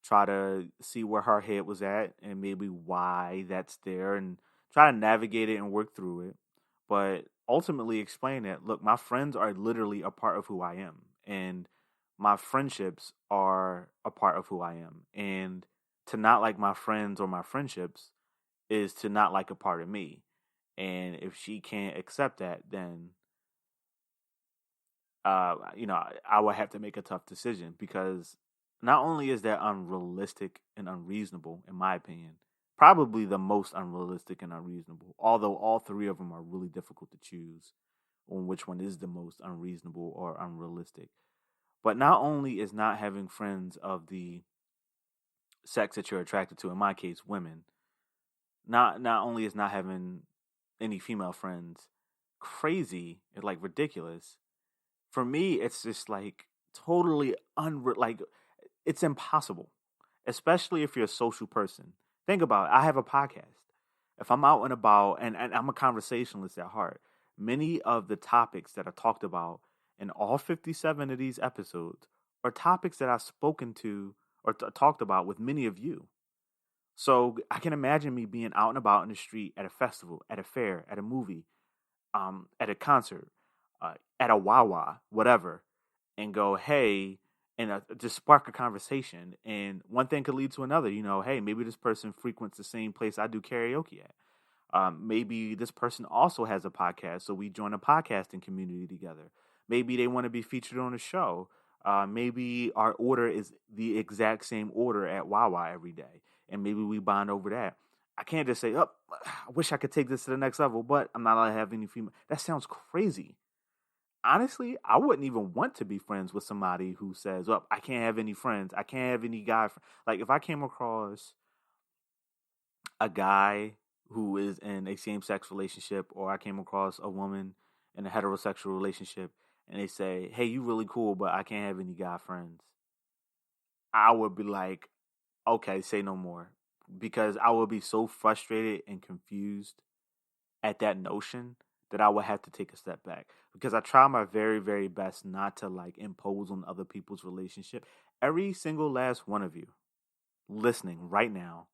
try to see where her head was at and maybe why that's there and try to navigate it and work through it. But ultimately explain that, look, my friends are literally a part of who I am. And my friendships are a part of who I am. And to not like my friends or my friendships is to not like a part of me. And if she can't accept that, then, I would have to make a tough decision, because not only is that unrealistic and unreasonable, in my opinion, probably the most unrealistic and unreasonable, although all 3 of them are really difficult to choose on which one is the most unreasonable or unrealistic. But not only is not having friends of the sex that you're attracted to, in my case, women, not only is not having any female friends crazy and like ridiculous, for me, it's just like totally it's impossible, especially if you're a social person. Think about it. I have a podcast. If I'm out and about, and I'm a conversationalist at heart, many of the topics that are talked about in all 57 of these episodes are topics that I've spoken to or talked about with many of you. So I can imagine me being out and about in the street, at a festival, at a fair, at a movie, at a concert, at a Wawa, whatever, and go, hey, and just spark a conversation. And one thing could lead to another. Hey, maybe this person frequents the same place I do karaoke at. Maybe this person also has a podcast, so we join a podcasting community together. Maybe they want to be featured on a show. Maybe our order is the exact same order at Wawa every day, and maybe we bond over that. I can't just say, "Oh, I wish I could take this to the next level," but I'm not allowed to have any female. That sounds crazy. Honestly, I wouldn't even want to be friends with somebody who says, "Well, I can't have any friends. I can't have any guy." Like if I came across a guy who is in a same-sex relationship, or I came across a woman in a heterosexual relationship, and they say, "Hey, you really cool, but I can't have any guy friends," I would be like, "Okay, say no more," because I would be so frustrated and confused at that notion that I would have to take a step back, because I try my very, very best not to like impose on other people's relationship. Every single last one of you listening right now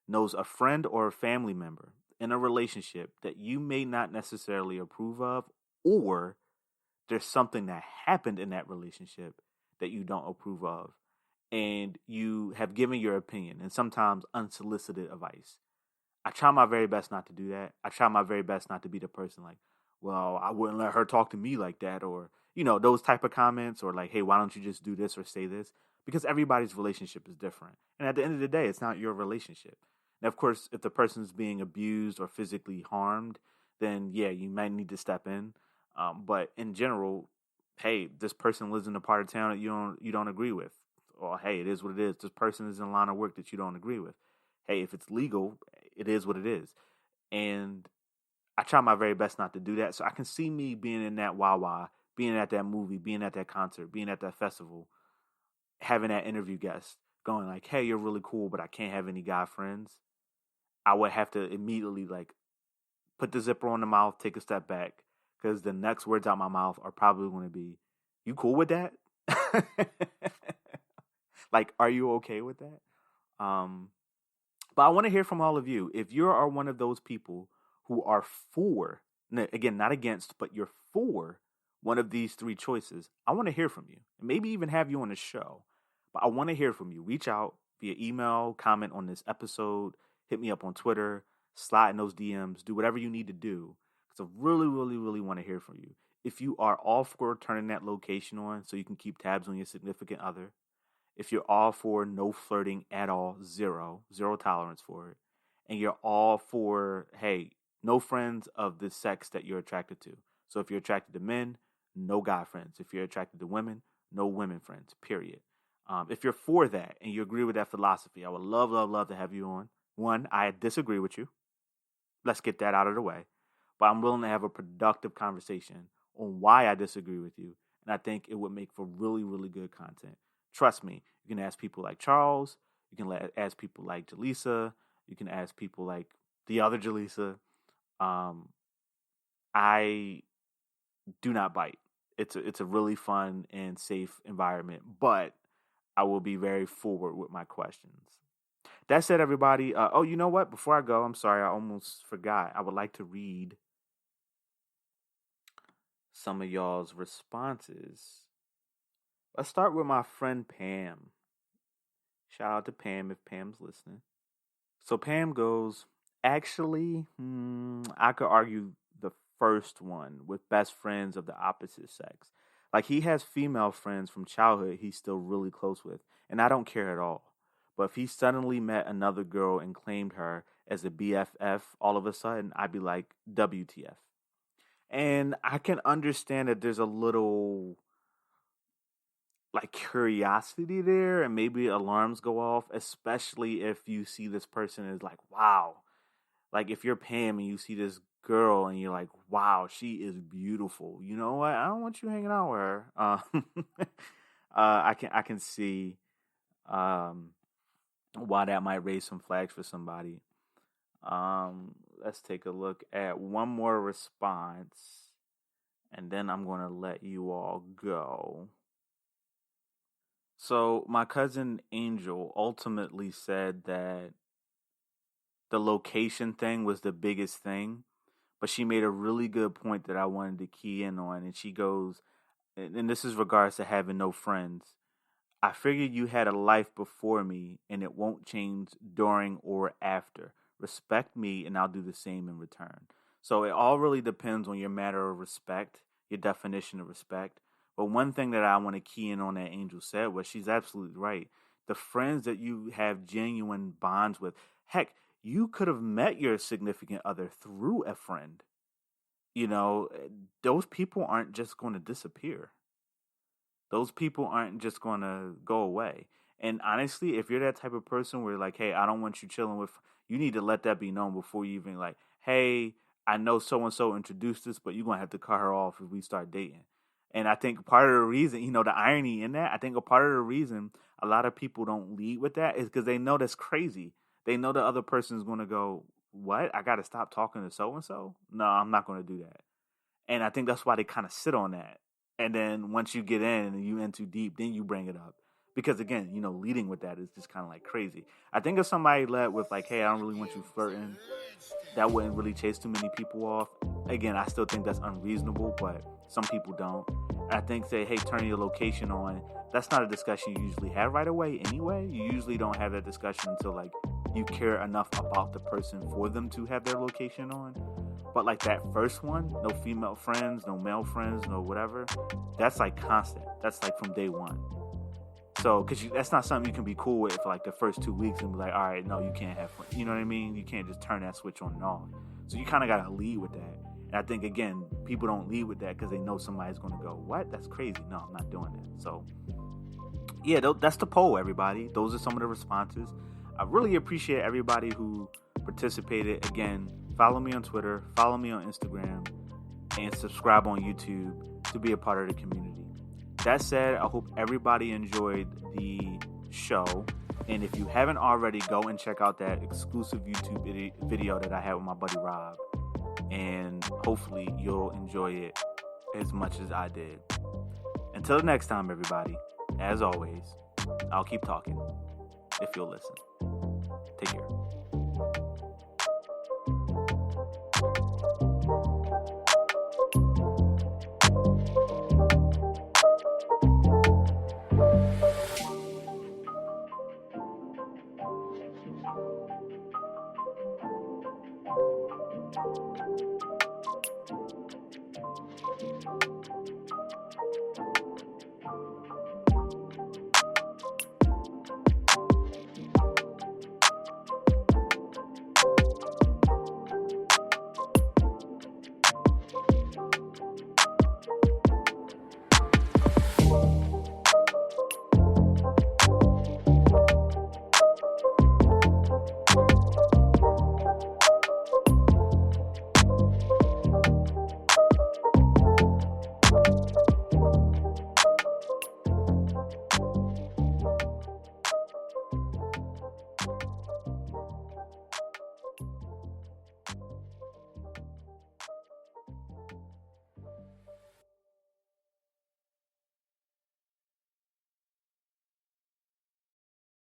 knows a friend or a family member in a relationship that you may not necessarily approve of, or there's something that happened in that relationship that you don't approve of, and you have given your opinion and sometimes unsolicited advice. I try my very best not to do that. I try my very best not to be the person like, well, I wouldn't let her talk to me like that, or, those type of comments, or like, hey, why don't you just do this or say this? Because everybody's relationship is different. And at the end of the day, it's not your relationship. And of course, if the person's being abused or physically harmed, then yeah, you might need to step in. But in general, hey, this person lives in a part of town that you don't agree with. Or hey, it is what it is. This person is in a line of work that you don't agree with. Hey, if it's legal, it is what it is. And I try my very best not to do that. So I can see me being in that Wawa, being at that movie, being at that concert, being at that festival, having that interview guest going like, hey, you're really cool, but I can't have any guy friends. I would have to immediately like put the zipper on the mouth, take a step back, because the next words out my mouth are probably going to be, "You cool with that?" Like, are you okay with that? Um, but I want to hear from all of you. If you are one of those people who are for, again, not against, but you're for one of these three choices, I want to hear from you. And maybe even have you on the show. But I want to hear from you. Reach out via email, comment on this episode, hit me up on Twitter, slide in those DMs, do whatever you need to do. Because I really, really, really want to hear from you. If you are all for turning that location on so you can keep tabs on your significant other, if you're all for no flirting at all, zero tolerance for it, and you're all for, hey, no friends of the sex that you're attracted to. So if you're attracted to men, no guy friends. If you're attracted to women, no women friends, period. If you're for that and you agree with that philosophy, I would love, love, love to have you on. One, I disagree with you. Let's get that out of the way. But I'm willing to have a productive conversation on why I disagree with you. And I think it would make for really, really good content. Trust me, you can ask people like Charles. You can ask people like Jaleesa. You can ask people like the other Jaleesa. I do not bite. It's a really fun and safe environment, but I will be very forward with my questions. That said, everybody. Oh, you know what? Before I go, I'm sorry, I almost forgot. I would like to read some of y'all's responses. Let's start with my friend Pam. Shout out to Pam if Pam's listening. So Pam goes, actually, I could argue the first one with best friends of the opposite sex. Like he has female friends from childhood he's still really close with, and I don't care at all. But if he suddenly met another girl and claimed her as a BFF all of a sudden, I'd be like, WTF. And I can understand that there's a little like curiosity there, and maybe alarms go off, especially if you see this person is like, wow. Like if you're Pam and you see this girl and you're like, wow, she is beautiful. You know what? I don't want you hanging out with her. I can see why that might raise some flags for somebody. Let's take a look at one more response, and then I'm going to let you all go. So my cousin Angel ultimately said that the location thing was the biggest thing, but she made a really good point that I wanted to key in on. And she goes, and this is regards to having no friends. I figured you had a life before me, and it won't change during or after. Respect me, and I'll do the same in return. So it all really depends on your matter of respect, your definition of respect. But one thing that I want to key in on that Angel said was she's absolutely right. The friends that you have genuine bonds with, heck, you could have met your significant other through a friend. You know, those people aren't just going to disappear. Those people aren't just going to go away. And honestly, if you're that type of person where like, hey, I don't want you chilling with, you need to let that be known before you even like, hey, I know so and so introduced us, but you're going to have to cut her off if we start dating. And I think part of the reason, the irony in that, I think a part of the reason a lot of people don't lead with that is because they know that's crazy. They know the other person is going to go, what? I got to stop talking to so and so? No, I'm not going to do that. And I think that's why they kind of sit on that. And then once you get in and you in too deep, then you bring it up. Because again, leading with that is just kind of like crazy. I think if somebody led with like, hey, I don't really want you flirting, that wouldn't really chase too many people off. Again, I still think that's unreasonable, but some people don't. I think say, hey, turn your location on. That's not a discussion you usually have right away anyway. You usually don't have that discussion until like you care enough about the person for them to have their location on. But like that first one, no female friends, no male friends, no whatever, that's like constant. That's like from day one. So, because that's not something you can be cool with for like the first 2 weeks and be like, all right, no, you can't have fun. You know what I mean? You can't just turn that switch on and off. So you kind of got to lead with that. And I think, again, people don't lead with that because they know somebody's going to go, what? That's crazy. No, I'm not doing that. So, yeah, that's the poll, everybody. Those are some of the responses. I really appreciate everybody who participated. Again, follow me on Twitter, follow me on Instagram, and subscribe on YouTube to be a part of the community. That said, I hope everybody enjoyed the show. And if you haven't already, go and check out that exclusive YouTube video that I had with my buddy Rob. And hopefully you'll enjoy it as much as I did. Until the next time, everybody, as always, I'll keep talking if you'll listen. Take care.